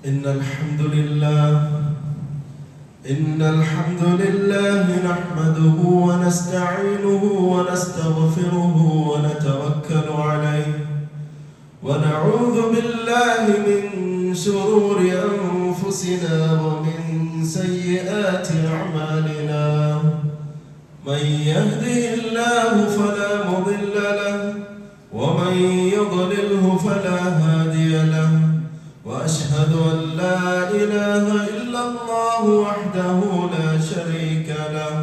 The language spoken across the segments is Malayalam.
إن الحمد لله نحمده ونستعينه ونستغفره ونتوكل عليه ونعوذ بالله من شرور أنفسنا ومن سيئات أعمالنا من يهده الله فلا مضل له ومن يضلله فلا هادي له وأشهد أن لا إله إلا الله وحده لا شريك له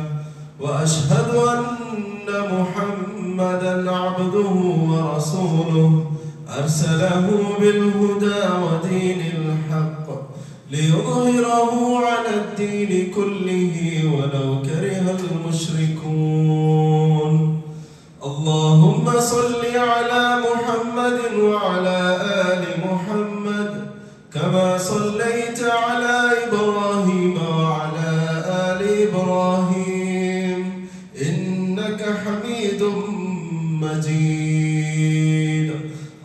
وأشهد أن محمدا عبده ورسوله أرسله بالهدى ودين الحق ليظهره على الدين كله ولو كره المشركون. اللهم صل على محمد وعلى آل محمد كما صليت على إبراهيم وعلى آل إبراهيم إنك حميد مجيد.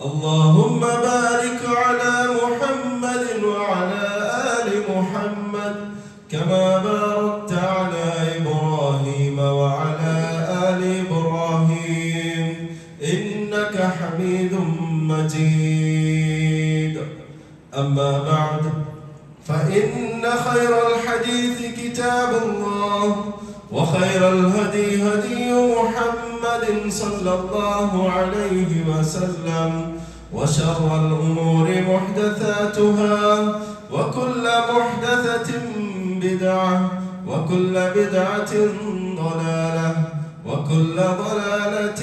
اللهم بارك على محمد وعلى آل محمد كما باركت على إبراهيم وعلى آل إبراهيم إنك حميد مجيد. أما بعد فإن خير الحديث كتاب الله وخير الهدي هدي محمد صلى الله عليه وسلم وشر الأمور محدثاتها وكل محدثة بدعة وكل بدعة ضلالة وكل ضلالة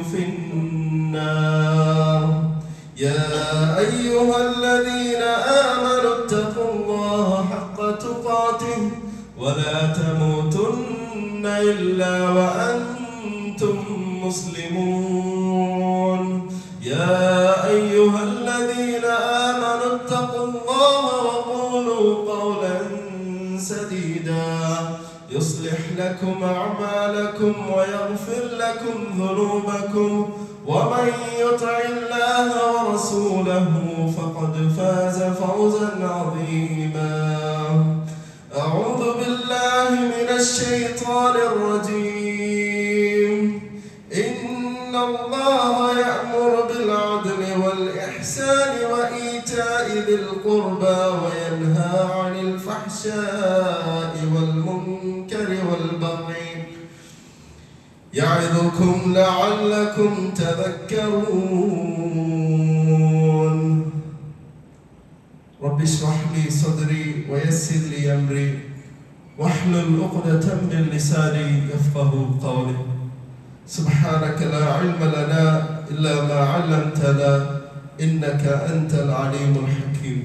في النار. يا أيها الذين آمنوا اتقوا الله حق تقاته ولا تموتن إلا وأنتم مسلمون. يا أيها الذين آمنوا اتقوا الله وقولوا قولا سديدا يصلح لكم أعمالكم ويغفر لكم ذنوبكم ومن يطع الله ورسوله فقد فاز فوزا عظيما. أعوذ بالله من الشيطان الرجيم. إن الله يأمر بالعدل والإحسان وإيتاء ذي القربى وينهى عن الفحشاء والمنكر والبغي يعظكم لعلكم تذكرون. رب اشرح لي صدري ويسر لي أمري واحلل عقدة من لساني يفقهوا قولي. سبحانك لا علم لنا إلا ما علمتنا إنك أنت العليم الحكيم.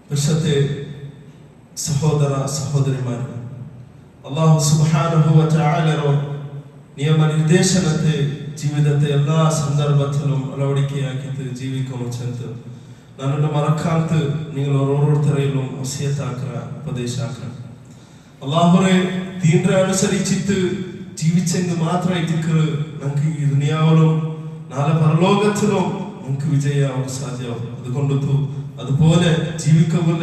വിശുദ്ധ സഹോദര സഹോദരിമാരെ, അല്ലാഹു സുബ്ഹാനഹു വ തആലയുടെ നിയമനിർദ്ദേശനത്തെ ജീവിതത്തെ എല്ലാ സന്ദർഭത്തിലും അളവടിಕೆയാക്കിയിട്ട് ജീവിക്കുമെന്ന് നನ್ನನ್ನು ಮರಕಾಂತ നിങ്ങൾ ഓരോരുത്തരെയും വസിയത്താക്കുക, ഉപദേശാക്കുക. അല്ലാഹുവേ ദീനിനെ അനുസരിച്ചിട്ട് ജീവിച്ചെങ്കിൽ മാത്രമായിട്ട് നമുക്ക് ഈ ദുനിയാവിലും നാളെ പരലോകത്തിലും നമുക്ക് വിജയമാവാൻ സാധ്യമാവും. അതുകൊണ്ട് അതുപോലെ ജീവിക്കുമ്പോൾ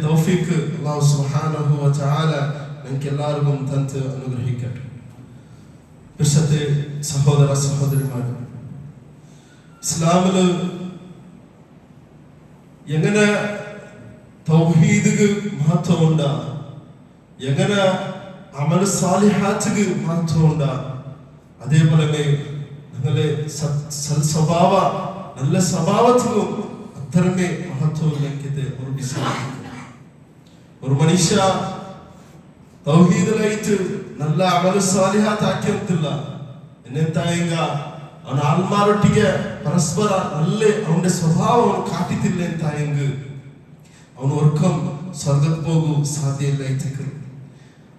തൗഫീഖ് അല്ലാഹു സുബ്ഹാനഹു വ തആല നമുക്ക് എല്ലാവർക്കും തന്ന് അനുഗ്രഹിക്കട്ടെ. വിശുദ്ധ സഹോദര സഹോദരിമാരെ, ഇസ്ലാമില് എങ്ങനെ തൗഹീദിന് മഹത്വമുണ്ട്, എങ്ങനെ അമൽ സാലിഹാത്തിന് മഹത്വമുണ്ട്, അതേപോലെ നിങ്ങളെ സൽസ്വഭാവ നല്ല സ്വഭാവത്തിനും അത്രമേ മഹത്വമില്ലെങ്കിത് ഒരു മനുഷ്യ തൗഹീദിലായിട്ട് നല്ല അമൽ സാലിഹാത്ത് ആക്കിയിട്ടില്ല എന്നെന്തായെങ്ക ಅವನ ಆಲ್ಮಾರೊಟ್ಟಿಗೆ ಪರಸ್ಪರ ನಲ್ಲೇ ಅವನ ಸ್ವಭಾವ ಅವನು ಕಾಟಿತಿಲ್ಲ ಅಂತ ಹೆಂಗ ಅವನು ವರ್ಕಂ ಸ್ವರ್ಗಕ್ಕೆ ಹೋಗು ಸಾಧ್ಯ ಇಲ್ಲ ಐತಿಕ.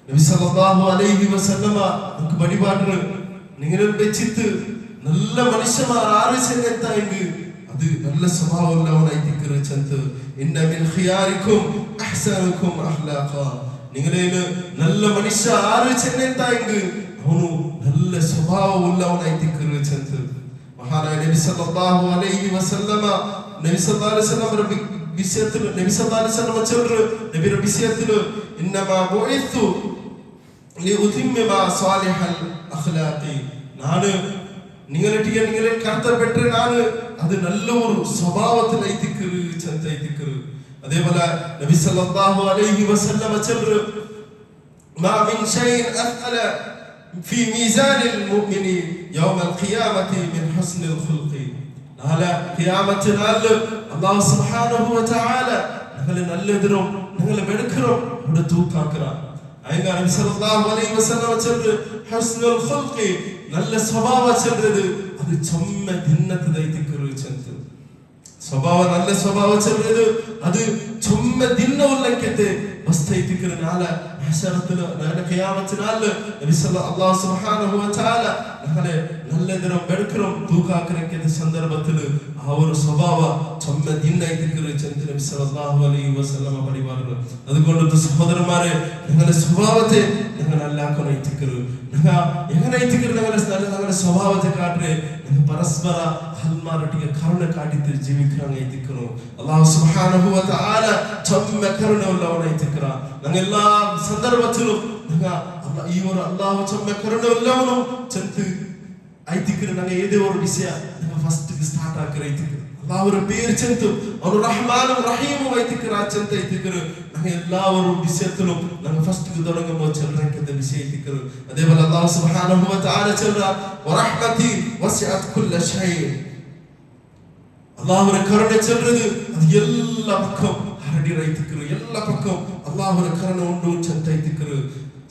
നബി സല്ലല്ലാഹു അലൈഹി വസല്ലമ നമുക്ക് വഴിപാടുകൾ നിങ്ങൾ വെച്ചിട്ട് നല്ല മനുഷ്യന്മാർ ആര് ചെന്നെത്തായെങ്കിൽ അത് നല്ല സ്വഭാവമുള്ളവനായിട്ടിക്കറ് ചെന്ന് ഇന്ന മിൻ ഖിയാരിക്കും അഹ്സനുക്കും അഖ്ലാഖ. നിങ്ങളെ നല്ല മനുഷ്യ ആര് ചെന്നെത്തായെങ്കിൽ ಅವನು നല്ല സ്വഭാവമുള്ളവനായിട്ടിക്കറ് ചെന്ന് മഹാനായ നബി സല്ലല്ലാഹു അലൈഹി വസല്ലമ നബി സല്ലല്ലാഹു അലൈഹി വസല്ലം വിഷയത്തിൽ നബി സല്ലല്ലാഹു അലൈഹി വസല്ലം ചൊല്ലു നബിയുടെ വിഷയത്തിൽ ഇന്നമാ ബുഇത്തു ലിഉതിമ്മ സാലിഹൽ അഖ്ലാഖി ನಾನು നിങ്ങളൊട്ടിಗೆ നിങ്ങളെ കർത്തപ്പെട്ടു ನಾನು അത് നല്ലൊരു സ്വഭാവത്തിലായിത്തിക്കരു ചന്തയിത്തിക്കരു അതേപോലെ നബി സല്ലല്ലാഹു അലൈഹി വസല്ലം ചൊല്ലു മാ മിൻ ഷൈഇൻ അസ്അല ഫീ മീസാനിൽ മുഅ്മിനി യൗമൽ ഖിയാമത്തി മിൻ ഹുസ്നിൽ ഖുൽഖി നാളെ ഖിയാമത്ത് നാളിൽ അല്ലാഹു സുബ്ഹാനഹു വ തആല നിങ്ങളെ നല്ലതിനും നിങ്ങളെ വെടുക്കറും അവിടെ തൂക്കാക്കറ അയങ്ങ നബി സല്ലല്ലാഹു അലൈഹി വസല്ലം ചൊല്ലു ഹുസ്നുൽ ഖുൽഖി നല്ല സ്വഭാവ ചെല്ലുന്നത് അത് ചൊമ്മ ദിന്നത്തതായിത്തിക്കരു ചന്ത സ്വഭാವ നല്ല ಸ್ವಭಾವ ചെല്ലുന്നത് അത് ചൊമ്മ ദിന്നവുള്ളക്കത്തെ വസ്തൈത്തിക്കരു നാളെ മഹ്ശറത്തിൽ നാളെ ഖിയാമത്ത് നാളിൽ നബി അല്ലാഹു സുബ്ഹാനഹു വ തആല നമ്മളെ നല്ലതിനും വെടുക്കറും തൂക്കാക്കറക്കത്തെ സന്ദർഭത്തിൽ ആ ഒരു സ്വഭാവ ചൊമ്മ ദിന്നായിത്തിക്കരു ചന്ത നബി സല്ലല്ലാഹു അലൈഹി വസല്ലം പഠിപ്പാറ് അതുകൊണ്ട് സഹോദരന്മാരെ നിങ്ങളുടെ സ്വഭാവത്തെ നിങ്ങൾ അല്ലാക്കണൈത്തിക്കരു നിങ്ങൾ എങ്ങനെയിത്തിക്കരു നിങ്ങളുടെ സ്വഭാവത്തെ കാട്ടേ നിങ്ങൾ പരസ്പര ഹൽമാരൊട്ടിಗೆ ಕರುಣೆ ಕಾಟಿತ್ತು ಜೀವಿಕರಂಗೈತಿಕ್ಕರು ಅಲ್ಲಾಹ್ ಸುಬ್ಹಾನಹು ವ ತಆಲ ಚೊಮ್ಮ ಕರುಣೆ ಉಳ್ಳವನೈತಿಕ್ಕರ ನಂಗೆಲ್ಲಾ ಸಂದರ್ಭದಲ್ಲೂ ನಂಗ ಇವರು ಅಲ್ಲಾಹ್ ಚೊಮ್ಮ ಕರುಣೆ ಉಳ್ಳವನು ಚಂತ ಐತಿಕ್ಕರು ನಂಗೆ ಏದೇ ಒಂದು ವಿಷಯ ನಂಗ ಫಸ್ಟ್ ಸ್ಟಾರ್ಟ್ ಆಕರೈತಿಕ್ಕರು ಅಲ್ಲಾಹ್ರ പേര് ಚಂತ ಅವರು റഹ്മാനും റഹീമും ಐತಿಕ್ಕರ ಚಂತ ಐತಿಕ್ಕರು ನಂಗೆ ಎಲ್ಲಾ ಒಂದು ವಿಷಯದಲ್ಲೂ ನಂಗೆ ಫಸ್ಟ್ തുടങ്ങുമ്പോൾ ചെല്ലറക്കത്തെ വിഷയം ಐತಿಕ್ಕರು അതേപോലെ അല്ലാഹ് സുബ്ഹാനഹു വ തആല ചെല്ലറ വറഹ്മതി വസിഅത് കുല്ല ഷൈ അല്ലാഹുവിನ ಕರುಣೆ ചെല്ലறது ಅದು ಎಲ್ಲ ಪಕ್ಕಂ ಹರಡಿರೈತಿಕ್ಕರು ಎಲ್ಲ ಪಕ್ಕಂ ಅಲ್ಲಾಹ್ರ ಕರುಣೆ ಉಂಟು ಚಂತ ಐತಿಕ್ಕರು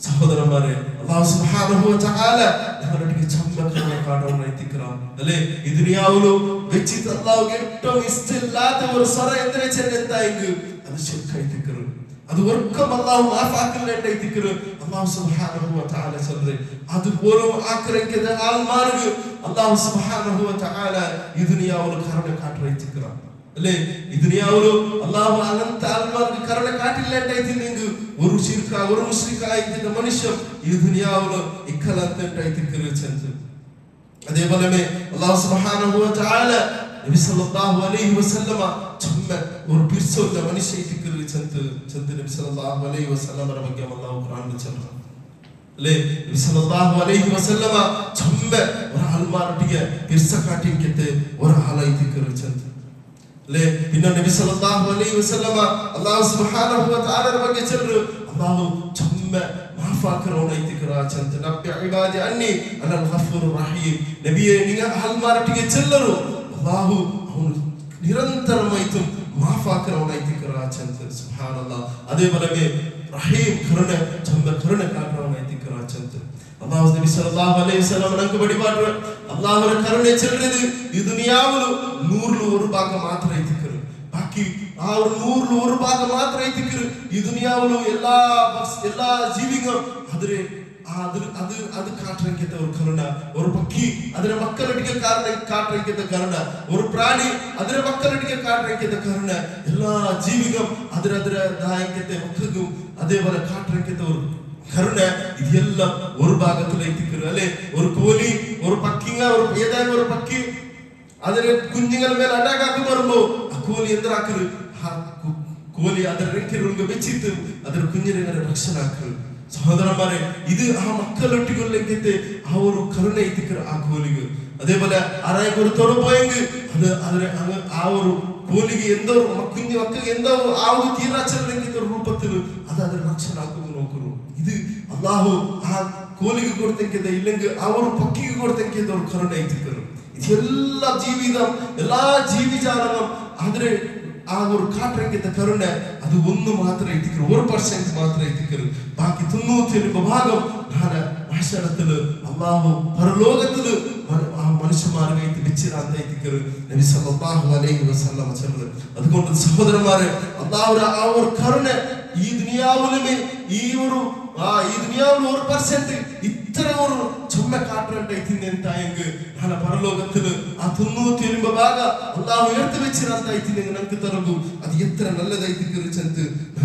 സഹോദരന്മാരെ അല്ലാഹു സുബ്ഹാനഹു വ തആല നമ്മളൊട്ടിಗೆ ചമ്മ കരുണೆ കാട്ടവനൈತಿಕ್ಕರ അല്ലേ ഈ ദുനിയാവിലു വെച്ചിട്ട് അല്ലാഹുവിಗೆ ഏറ്റവും ഇഷ്ടമില്ലാത്ത ഒരു സ്വര എന്തിനെ ചെന്നെന്തായെങ്കിൽ അത് ശിർക്കൈതിಕ್ಕರು ಅದು ವರ್ಕಂ ಅಲ್ಲಾಹು ಮಾಫಾಕಲ್ಲೇಟೈತಿಕ್ಕರು അല്ലാഹു സുബ്ഹാനഹു വ തആല ചൊല്ലുന്നത് അത് പോലും ആക്രമിക്കുന്ന ആൾമാർക്ക് അല്ലാഹു സുബ്ഹാനഹു വ തആല ഈ ദുനിയാവിൽ കരുണ കാട്ടറൈതിಕ್ಕರ അല്ലേ ഈ ദുനിയാവിൽ അല്ലാഹു അനന്ത ആൾമാർക്ക് കരുണ കാട്ടില്ലേട്ടൈതില്ലെങ്കിൽ ഒരു ശിർക ഒരു മുശ്രികായിക്കുന്ന മനുഷ്യൻ ഈ ദുനിയാവിൽ ഇക്കലത്തേട്ടൈതിಕ್ಕರು ചന്ത അതേപോലെ അല്ലാഹു സുബ്ഹാനഹു വ തആല നബി സല്ലല്ലാഹു അലൈഹി വസല്ലമ ചുമ്മ ഒരു പിർസോല്ല മനുഷ്യയിത്തിക്കರು ചന്ത നബി സല്ലല്ലാഹു അലൈഹി വസല്ലമയുടെ ಬಗ್ಗೆ അല്ലാഹു ഖുർആനിൽ ചൊല്ലുന്നു അല്ലേ നബി സല്ലല്ലാഹു അലൈഹി വസല്ലമ ചുമ്മ ഒരു ആൾമാരൊട്ടിಗೆ പിർസ കാട്ടിക്കത്തെ ഒരു ആളായിത്തിക്കರು ചന്ത അല്ലേ പിന്നെ നബി സല്ലല്ലാഹു അലൈഹി വസല്ലമ അല്ലാഹു സുബ്ഹാനഹു വ തആലയുടെ ಬಗ್ಗೆ ചൊല്ലുന്നു അല്ലാഹു ചുമ്മ മാഫാക്കറോണൈത്തിക്കറ ചന്ത നബി ഇബാദി അന്നി അനൽ ഗഫൂറുർ റഹീം നബിയെ നിങ്ങൾ ആൾമാരൊട്ടിಗೆ ചെല്ലರು അല്ലാഹു അവನು നിരന്തരമായിട്ടും മാഫാക്കറോണൈത്തിക്കറ ചന്ത സുബ്ഹാനല്ലാഹ് അതേപോലെ റഹീം കരുണെ ചുമ്മ കരുണെ കാട്ടറോണൈത്തിക്കറ ചന്ത അല്ലാഹു നബി സല്ലല്ലാഹു അലൈഹി വസല്ലം നമുക്ക് പഠിപ്പാറ് അല്ലാഹുവിന്റെ കരുണೆ ചെല്ലുന്നത് ഈ ദുനിയാവിൽ 100ൽ 1 ഭാഗം മാത്രം ಐತಿಕ್ಕರು ബാക്കി ആ ഒരു 100ൽ 1 ഭാഗം മാത്രം ಐತಿಕ್ಕರು ഈ ദുനിയാവിൽ എല്ലാ ജീവികളും അത് കാട്ടറിക്കത്തെ ഒരു കരുണ ഒരു പക്ഷി അതിന്റെ മക്കളൊട്ടിಗೆ കാട്ടറിക്കത്തെ കരുണ ഒരു പ്രാണി അതിന്റെ മക്കളൊട്ടിಗೆ കാട്ടറിക്കത്തെ കരുണ എല്ലാ ജീവികളും അതിരದಾಯಕತೆ മക്കൾക്കും അതേപോലെ കാട്ടറിക്കത്തെ ഒരു കരുണ ഇതെല്ലാം ഒരു ഭാഗത്തിൽ ಐತಿಕ್ಕರು അല്ലേ ഒരു കോലി ഒരു പക്ഷിങ്ങ ഒരു ഏതായാലും ഒരു പക്ഷി അതിന്റെ കുഞ്ഞുങ്ങൾ മേൽ അറ്റാക്ക് ആക്കി വരുമ്പോ ആ കോലി എന്താക്കರು കോലി ಅದರ ರೆಕ್ಕೆರುಂಗ ಬೆಚ್ಚಿತ್ತು ಅದರ ಕುഞ്ഞിനെ ರಕ್ಷಣೆ ಆಕರು സഹോദരന്മാരെ ഇത് ആ മക്കളൊട്ടികൊള്ളെങ്കിത്തെ ആ ഒരു കരുണ ಐತಿಕ್ಕರು ആ കോലിക്ക് അതേപോലെ ആരായി ഒരു തൊടുപോയെങ്കിൽ അത് ആ ഒരു കോലിക്ക് എന്തോ കുഞ്ഞു മക്കൾക്ക് എന്തോ ആ ഒരു തീരാച്ചെല്ലെങ്കിൽ രൂപത്തിൽ അത് അതിന് രക്ഷണ ആക്കുന്നു നോക്കുന്നു ഇത് അല്ലാഹു ആ കോലിക്ക് കൊടുത്തെങ്കിത്തെ ഇല്ലെങ്കിൽ ആ ഒരു പക്ഷിക്ക് കൊടുത്തെങ്കിത്തെ ഒരു കരുണ ಐತಿಕ್ಕರು ഇതെല്ലാ ജീവിതം എല്ലാ ജീവിജാലങ്ങളും അതിന് ആ ഒരു കാട്ടറിക്കത്തെ കരുണ അത് ഒന്ന് മാത്രം ಐತಿಕ್ಕರು 1% മാത്രം ಐತಿಕ್ಕರು ബാക്കി 99 ഭാഗം നാളെ മഹ്ശറത്തിൽ അല്ലാഹു പരലോകത്തിൽ ആ മനുഷ്യന്മാരെ വെച്ചിരാൻ ಐತಿಕ್ಕರು നബി സല്ലല്ലാഹു അലൈഹി വസല്ലം ചൊല്ലുന്നു അതുകൊണ്ട് സഹോദരന്മാരെ അല്ലാഹുവിന്റെ ആ ഒരു കരുണ ഈ ദുനിയാവിലെ ഈ ദുനിയാവിൽ 1% ഇത്ര ഒരു ചുമ്മ കാട്ടറൈതിന്നെന്തായെങ്കിൽ നാളെ പരലോകത്തിൽ ആ 99 ഭാഗം അല്ലാഹു എടുത്തു വെച്ചിരാൻ ಐತಿന്നെങ്കിൽ നമുക്ക് തരുന്നു അത് എത്ര നല്ലതായിത്തിക്കരു ചെന്ന്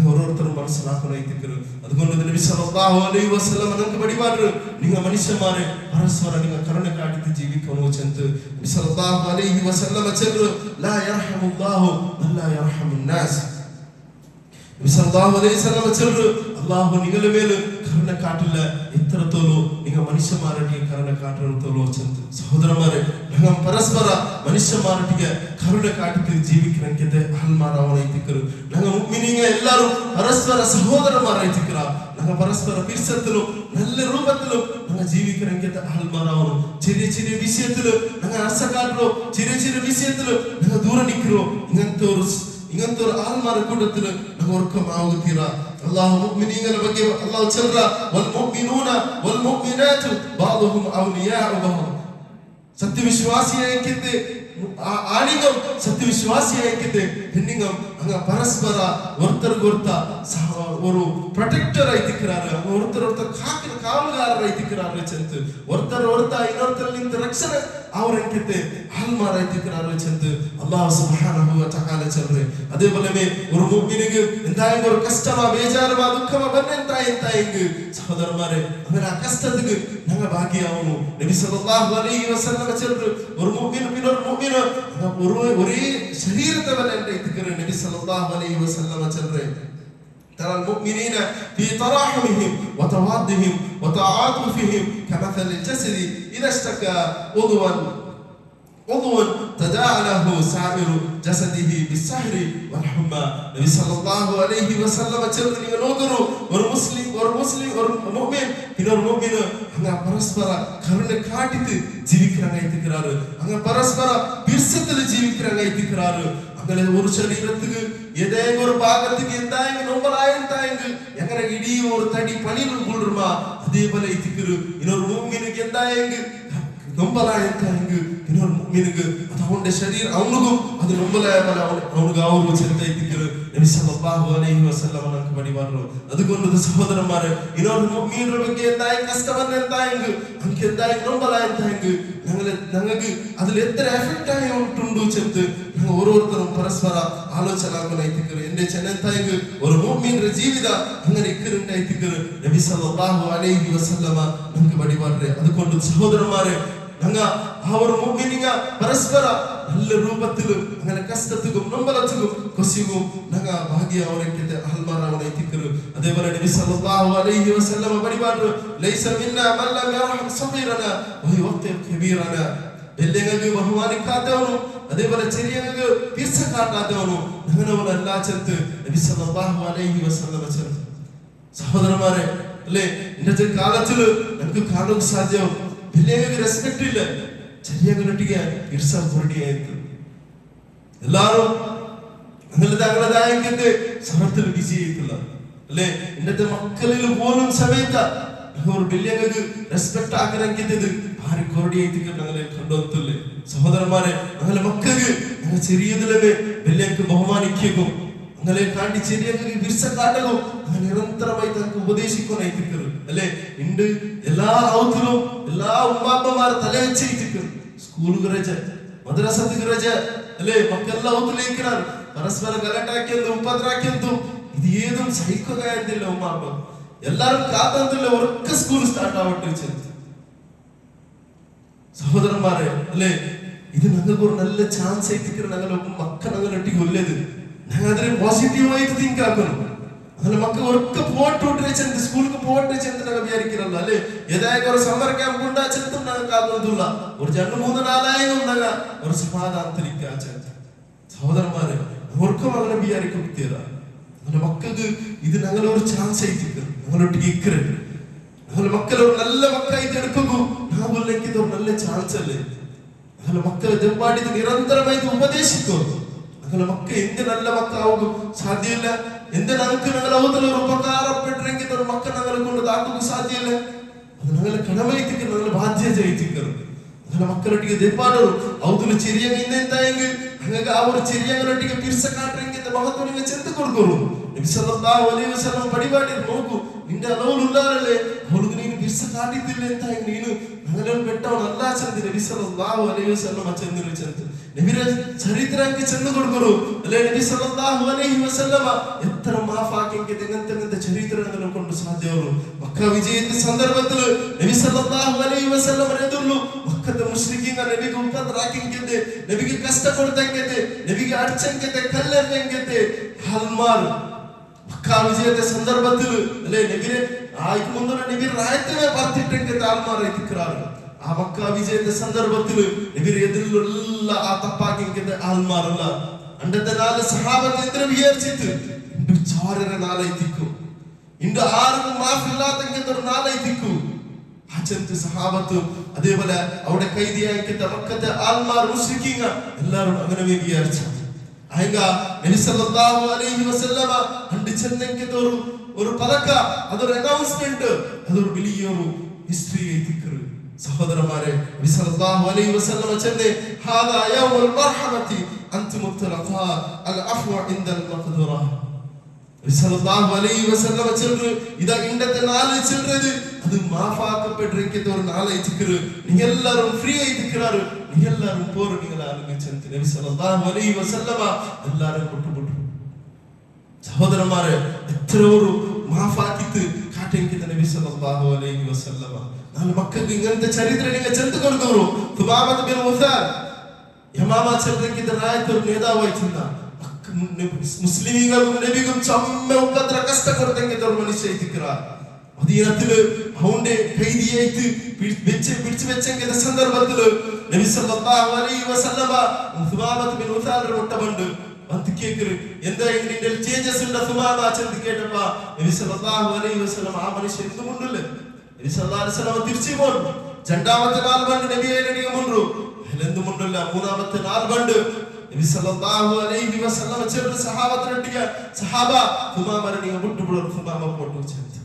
ഓരോരുത്തരും മനസ്സിലാക്കണായിത്തിക്കരു. അതുകൊണ്ട് നബി സല്ലല്ലാഹു അലൈഹി വസല്ലം നമുക്ക് പഠിപ്പാറ് നിങ്ങൾ മനുഷ്യന്മാരെ പരസ്പരം നിങ്ങൾ കരുണ കാട്ടി ജീവിക്കണോ ചെന്ന് നബി സല്ലല്ലാഹു അലൈഹി വസല്ലം ചെന്ന് ലാ യർഹമുല്ലാഹു വലാ യർഹമുൻ നാസ്. നബി സല്ലല്ലാഹു അലൈഹി വസല്ലം ചെന്ന് അല്ലാഹു നിങ്ങളുടെ മേൽ കരുണ കാട്ടില്ല എത്രത്തോളം നിങ്ങൾ മനുഷ്യന്മാരുടെ കരുണ കാട്ടുത്തോളോ ചെന്ന്. സഹോദരന്മാരെ ഞങ്ങൾ പരസ്പര മനുഷ്യന്മാരുടെ കരുണ കാട്ടി ജീവിക്കണമെങ്കിൽ അഹൽമാരാവണായിത്തിക്കರು. ഞങ്ങൾ മുഅ്മിനീങ്ങ എല്ലാവരും പരസ്പര സഹോദരന്മാരായിത്തിക്കറ. ഞങ്ങൾ പരസ്പര പിരിസത്തിലും നല്ല രൂപത്തിലും ഞങ്ങൾ ജീവിക്കണമെങ്കിൽ അഹൽമാരാവണം. ചെറിയ ചെറിയ വിഷയത്തിലും ഞങ്ങൾ അസക്കാട്ടിലോ ചെറിയ ചെറിയ വിഷയത്തിലും ഞങ്ങൾ ദൂരെ നിൽக்கிறോ. ഇങ്ങനത്തെ ഒരു ആൾമാരുടെ കൂട്ടത്തിൽ ഞങ്ങൾ ഓർക്കമാവുക. അല്ലാഹു മുഅ്മിനീങ്ങളുടെ ಬಗ್ಗೆ അല്ലാഹു ചൊല്ല വൽ മുഅ്മിനൂന വൽ മുഅ്മിനാതു ബഅദുഹും ഔലിയാഉ ബഅദ്. സത്യവിശ്വാസിയായിക്കിട്ട് ആണിങ്ങം സത്യവിശ്വാസിയായിക്കിട്ട് പെണ്ണിങ്ങം അങ്ങ് പരസ്പര ഒരുത്തർക്കൊരുത്ത ഒരു പ്രൊട്ടക്ടർ ആയിത്തിക്கிறாரு. ഒരുത്തർ കാവലുകാരರಾയിത്തിக்கிறாரு ചെന്ന് ഒരുത്ത ಇನ್ನೊருத்தರಲ್ಲಿ ನಿಂತ ರಕ್ಷಣೆ ಅವರಂಕಿತೆ ആൾമാരായിത്തിக்கிறாரு ചെന്ന് അല്ലാഹു സുബ്ഹാനഹു വ തആല ചൊല്ലുന്നു. അതേപോലെ ഒരു മുഅ്മിനിക്ക് എന്തായാലും ഒരു കഷ്ടമാ ബേജാറുമാ ദുഃഖമാ ബന്നെന്തായെങ്കിൽ സഹോദരന്മാരെ അങ്ങനെ ആ കഷ്ടത്തിക്ക് ഞങ്ങൾ ഭാഗ്യമാവുന്നു. നബി സല്ലല്ലാഹു അലൈഹി വസല്ലം ചൊല്ലുന്നു ഒരു മുഅ്മിൻ പിന്നൊരു മുഅ്മിൻ ഒരേ ശരീരത്തെ പോലെ ഇത്തിക്கிறாரு. നബി സല്ലല്ലാഹു അലൈഹി വസല്ലം ചൊല്ലുന്നു ترى المؤمنين في تراحمهم وتواضهم وتعاطفهم كمثل الجسد إذا اشتكى عضو تداعى له سائر جسده بالسهر والحمى. നബി സല്ലല്ലാഹു അലൈഹി വസല്ലം ചൊല്ലുന്നു നിങ്ങൾ നോക്കൂ ഒരു മുസ്ലിം ഒരു മുഅ്മിൻ പിന്നൊരു മുഅ്മിൻ അങ്ങ് പരസ്പര കരുണ കാട്ടിട്ട് ജീവിക്കറായിത്തിക്கிறாரு. അങ്ങ് പരസ്പര പിർസത്തിൽ ജീവിക്കറായിത്തിക്கிறாரு. അങ്ങനെ ഒരു ശരീരത്തിക്ക് ഏതെങ്കിലും ഒരു ഭാഗത്തേക്ക് എന്തായെങ്കിലും നൊമ്പലായെങ്കിൽ എങ്ങനെ ഇടി ഒരു തടി പണിയിൽ കൊള്ളുമാ അതേപോലെ ഇത്തിക്കരു. ഇന്നൊരു മുഅ്മിനിക്ക് എന്തായെങ്കിൽ നൊമ്പലായെങ്കിൽ ഇന്നൊരു മുഅ്മിനിക്ക് അത് അവന്റെ ശരീരം അവനുക്കും അത് നൊമ്പലായ പോലെ അവനുക്ക് ആ ഒരു ചെറുതായിത്തിക്കരു. നബി സല്ലല്ലാഹു അലൈഹി വസല്ലം നമുക്ക് പഠിപ്പാറു. അതുകൊണ്ട് സഹോദരന്മാരെ ഇന്നൊരു മുഅ്മിനിന്റെ ಬಗ್ಗೆ എന്തായ കഷ്ടവന്നെ എന്തായെങ്കിൽ നമുക്ക് എന്തായെങ്കിലും നൊമ്പലായെങ്കിൽ ഞങ്ങൾക്ക് അതിൽ എത്ര എഫക്റ്റ് ആയി ഉണ്ടുണ്ടു ചെന്ന് ഞങ്ങൾ ഓരോരുത്തരും പരസ്പര ആലോചനായിത്തിക്കರು. എന്റെ ചെന്നെത്തായെങ്കിൽ ഒരു മുഅ്മിന്റെ ജീവിത അങ്ങനെ ഇക്കറുണ്ടായിത്തിക്കರು. നബി സല്ലല്ലാഹു അലൈഹി വസല്ലം നമുക്ക് പഠിപ്പാറു. അതുകൊണ്ട് സഹോദരന്മാരെ ഞങ്ങൾ ആ ഒരു മുഅ്മിനിങ്ങ പരസ്പര നല്ല രൂപത്തിൽ അങ്ങനെ കഷ്ടത്തിക്കും നൊമ്പലത്തിക്കും കൊസിക്കും ഞങ്ങൾ ഭാഗ്യമാവണമെങ്കിൽ അഹൽമാരാവണായിത്തിക്കರು. അതേപോലെ നബി സല്ലല്ലാഹു അലൈഹി വസല്ലം പഠിപ്പാറു ലൈസ മിന്നാ മൻ ലം യർഹം സഗീറനാ വയുഖിർ കബീറനാ. വലിയങ്ങൾക്ക് ബഹുമാനിക്കാത്തവനും അതേപോലെ ചെറിയങ്ങൾക്ക് പിർസ കാട്ടാത്തവനും അങ്ങനെയുള്ള ചെന്ന് നബി സല്ലല്ലാഹു അലൈഹി വസല്ലം ചെന്ന്. സഹോദരന്മാരെ അല്ലേ ഇന്നത്തെ കാലത്തില് നമുക്ക് കാണാൻ സാധ്യം വലിയങ്ങൾക്ക് റെസ്പെക്ട് ഇല്ല. ചെറിയങ്ങനൊട്ടിಗೆ പിർസ പൊരടിയായിട്ട് എല്ലാരും അങ്ങനത്തെ സമരത്തിൽ ബിസി ആയിട്ടില്ല അല്ലേ. ഇന്നത്തെ മക്കളിൽ പോലും സമയത്ത് ഒരു വലിയങ്ങൾക്ക് റെസ്പെക്ട് ആഗ്രഹിക്കുന്നത് ഭാര്യ കൊരടിയായിട്ട് ഞങ്ങളെ കണ്ടുവന്നില്ലേ. സഹോദരന്മാരെ ഞങ്ങളെ മക്കൾക്ക് ഞങ്ങൾ ചെറിയതിലെ വലിയക്ക് ബഹുമാനിക്കും അങ്ങനെ കാണ്ടി ചെറിയങ്ങൾക്ക് പിർസ കാട്ടകും അങ്ങനെ നിരന്തരമായി നമുക്ക് ഉപദേശിക്കാനായിട്ടിരിക്കరు അല്ലേ. ഉണ്ട് എല്ലാ ഔത്തിലും എല്ലാ ഉമ്മാപ്പമാർ തല വെച്ചിരിക്കും. സ്കൂളുകൾ രജ മദ്രസത്തുക്ക് രജ അല്ലേ. മക്കളെല്ലാം ഔത്തിലേക്കാർ പരസ്പര ഗലാട്ടാക്കിയെന്തും ഉപദ്രാക്കിയെന്തും ഇത് ഏതും സഹിക്കുകയെന്നില്ല ഉമ്മാപ്പ. എല്ലാരും കാത്തതില്ല ഒരൊക്കെ സ്കൂൾ സ്റ്റാർട്ട് ആവട്ടെ ചെന്ന്. സഹോദരന്മാരെ അല്ലേ ഇത് ഞങ്ങൾക്ക് ഒരു നല്ല ചാൻസ് ആയിട്ടിരിക്കണം. ഞങ്ങളുടെ മക്കൾ അങ്ങനെ ഒട്ടിക്ക് ഒല്ലത് ഞങ്ങൾ അതിനെ പോസിറ്റീവായിട്ട് തിങ്ക് ആക്കണം. അങ്ങനെ മക്കൾ ഒരൊക്കെ പോട്ടെ ചെന്ന് സ്കൂൾക്ക് പോട്ടെ ചെന്ന് ഞങ്ങൾ വിചാരിക്കണല്ലോ അല്ലേ. ഏതായാലും ഒരു സമ്മർ ക്യാമ്പ് ഉണ്ടാ ചെന്നും ഞങ്ങൾക്ക് ആകുന്നില്ല. ഒരു 2-3-4 ഞങ്ങൾ ഒരു സമാധാനത്തിരിക്കാ ചെന്ന്. സഹോദരന്മാരെ ഓർക്കും അങ്ങനെ വിചാരിക്കും കിട്ടിയതാ. അങ്ങനെ മക്കൾക്ക് ഇത് ഞങ്ങൾ ഒരു ചാൻസ് ആയിട്ടിരിക്കണം. ഞങ്ങളൊട്ടിക്ക് ഇക്കരുത്. ഞങ്ങളുടെ മക്കൾ ഒരു നല്ല മക്കളായിട്ട് എടുക്കുന്നു. ഞാൻ പോലെങ്കിൽ ഇതൊരു നല്ല ചാൻസ് അല്ലേ. ഞങ്ങളുടെ മക്കളെ ദമ്പാടി നിരന്തരമായിട്ട് ഉപദേശിക്കും. ഞങ്ങളുടെ മക്കൾ എന്ത് നല്ല മക്കളാവുക സാധ്യമല്ല. എന്ത് ഞങ്ങൾക്ക് ഞങ്ങളുടെ അവത്തിൽ ഒരു ഉപകാരപ്പെട്ടെങ്കിൽ ഒരു മക്കൾ ഞങ്ങളെ കൊണ്ട് താക്കുക സാധ്യമല്ല. അത് ഞങ്ങളെ കടമയത്തിക്കണം, ഞങ്ങളുടെ ബാധ്യത ആയിട്ടിരിക്കണം. ഞങ്ങളുടെ മക്കളൊട്ടിಗೆ ദമ്പാടರು ಅವತ್ತು ചെറിയ എന്തായെങ്കിൽ ഞങ്ങൾക്ക് ആ ഒരു ചെറിയ അങ്ങനൊട്ടിಗೆ പിർസ കാട്ടെങ്കിൽ മഹത്വം നിങ്ങൾ ചെന്ന് കൊടുക്കൂ. നബി സല്ലല്ലാഹു അലൈഹി വസല്ലം പഠിപ്പാടി നോക്കൂ നിന്റെ അളവിലുള്ളവരല്ലേ അവർക്ക് നീ ಬಿರ್ಸ ಕಾಟಿದ್ದಿಲ್ಲ ಅಂತ ನೀನು ನಗಲನ್ನು ಬೆಟ್ಟವನು ಅಲ್ಲ ಚಂದ ನಬಿ ಸಲ್ಲಲ್ಲಾಹು ಅಲೈಹಿ ವಸಲ್ಲಮ ಚಂದಿರು ಚಂದ ನಬಿರ ಚರಿತ್ರೆ ಅಂಕೆ ಚಂದ ಕೊಡ್ಕೊರು ಅಲ್ಲೇ ನಬಿ ಸಲ್ಲಲ್ಲಾಹು ಅಲೈಹಿ ವಸಲ್ಲಮ ಎತ್ತರ ಮಾಫಾಕಿಂಗೆ ದಿನಂತ ಚರಿತ್ರೆ ಕೊಂಡು ಸಾಧ್ಯವರು ಮಕ್ಕಾ ವಿಜಯದ ಸಂದರ್ಭದಲ್ಲಿ ನಬಿ ಸಲ್ಲಲ್ಲಾಹು ಅಲೈಹಿ ವಸಲ್ಲಮ ಎದುರು ಮಕ್ಕದ ಮುಶ್ರಿಕೀಂಗ ನಬಿಗೆ ಉಪದ್ರ ಹಾಕಿಂಗೆ ನಬಿಗೆ ಕಷ್ಟ ಕೊಡ್ತಂಗೆ ನಬಿಗೆ ಅಡ್ಚಂಗೆ ಕಲ್ಲಂಗೆ ಹಲ್ಮಾರ್ ಮಕ್ಕಾ ವಿಜಯದ ಸಂದರ್ಭದಲ್ಲಿ ಅಲ್ಲೇ ನಬಿರೆ ആയിക്ക് മുന്നേ നബി റായത്തിനെ വർത്തിട്ടെങ്കിൽ ആൽമാറായിത്തിക്കാറ് ആ മക്ക വിജയത്തിന്റെ സന്ദർഭത്തിൽ നബി എതിലുള്ള ആ തപ്പാക്കിന്റെ ആൽമാറല്ല അണ്ടത്തെ നാല് സഹാബത്ത് എന്തിനു വിചാരിച്ചിട്ട് ഇണ്ട് ചോരര നാളായിത്തിക്കും ഇണ്ട് ആർക്കും മാഫില്ലാത്തെങ്കിൽ ഒരു നാളായിത്തിക്കും ആ ചെന്ത് സഹാബത്ത് അതേപോലെ അവിടെ കൈദിയാക്കിയ മക്കത്തെ ആൽമാർ മുശ്രിക്കീങ്ങ എല്ലാവരും അങ്ങനെ വിചാരിച്ചു ആയിങ്ക നബി സല്ലല്ലാഹു അലൈഹി വസല്ലമ അണ്ട് ചെന്നെങ്കിൽ ഒരു പതക്ക അതൊരു അനൗൺസ്മെന്റ് അതൊരു വലിയൊരു ഹിസ്റ്ററി ആയിത്തിക്കറ് സഹോദരന്മാരെ നബി സല്ലല്ലാഹു അലൈഹി വസല്ലമ ചെന്നെ ഹാദാ യൗമുൽ മർഹമതി അൻതും മുത്തലഖാ അൽ അഫ്വ ഇൻദൽ മഖ്ദറ നബി സല്ലല്ലാഹു അലൈഹി വസല്ലമ ചെല്ല് ഇതാ ഇണ്ടത്തെ നാല് ചെല്ലുന്നത് അത് മാഫാക്കപ്പെട്ടിരിക്കുന്ന ഒരു നാളായിത്തിക്കറ് നിങ്ങൾ എല്ലാവരും ഫ്രീ ആയിത്തിക്കറാറ് നിങ്ങൾ എല്ലാവരും പോറ് നിങ്ങൾ ആലോചിച്ചെന്ന് നബി സല്ലല്ലാഹു അലൈഹി വസല്ലമ എല്ലാവരും കൊട്ടുപൊട്ടു സഹോദരന്മാരെ എത്ര ഒരു മാഫാക്കിത്ത് കാട്ടെങ്കിന്റെ നബി സല്ലല്ലാഹു അലൈഹി വസല്ലമ നാല് മക്കൾക്ക് ഇങ്ങനത്തെ ചരിത്രം നിങ്ങൾ ചെന്ന് കൊടുക്കുന്നു തുമാമത്ത് ബിൻ ഉസാൽ യമാമ ചെറുതെങ്കിന്റെ റായത്ത് ഒരു നേതാവായിട്ടില്ല മുസ്ലിമീങ്ങൾക്കും നബിക്കും ചമ്മ ഉപദ്ര കഷ്ട കൊടുത്തെങ്കിന്റെ ഒരു മനുഷ്യ മദീനത്തില് അവന്റെ കൈദിയായിട്ട് പിടിച്ചു വെച്ചെങ്കിന്റെ സന്ദർഭത്തില് നബി സല്ലല്ലാഹു അലൈഹി വസല്ലമ തുമാമത്ത് ബിൻ ഉസാലിന്റെ മുട്ടബണ്ട് ಅಂತ ಕೇಕರು ಎಂದ ಇಂಡಿಯಲ್ ಚೇಂಜಸ್ ಉಂಡ ಸುಮಾರು ಆಚರಣೆ ಕೇಟಪ್ಪ ನಬಿ ಸಲ್ಲಲ್ಲಾಹು ಅಲೈಹಿ ವಸಲ್ಲಂ ಆ ಮನುಷ್ಯ ಎಂದು ಮುಂಡುಲ್ಲ ನಬಿ ಸಲ್ಲಲ್ಲಾಹು ಅಲೈಹಿ ವಸಲ್ಲಂ ತಿರ್ಚಿ ಕೊಂಡು ಜಂಡಾವತ್ತೆ ನಾಲ್ ಬಂಡು ನಬಿ ಏನಿಗೆ ಮುಂಡ್ರು ಎಂದು ಮುಂಡುಲ್ಲ ಮೂನಾವತ್ತೆ ನಾಲ್ ಬಂಡು ನಬಿ ಸಲ್ಲಲ್ಲಾಹು ಅಲೈಹಿ ವಸಲ್ಲಂ ಚೆಲ್ಲು ಸಹಾಬತರೊಟ್ಟಿಗೆ ಸಹಾಬಾ ಸುಮಾಮರನಿಗೆ ಮುಟ್ಟು ಬಿಡೋರು ಸುಮಾಮ ಕೊಟ್ಟು ಚೆಲ್ತು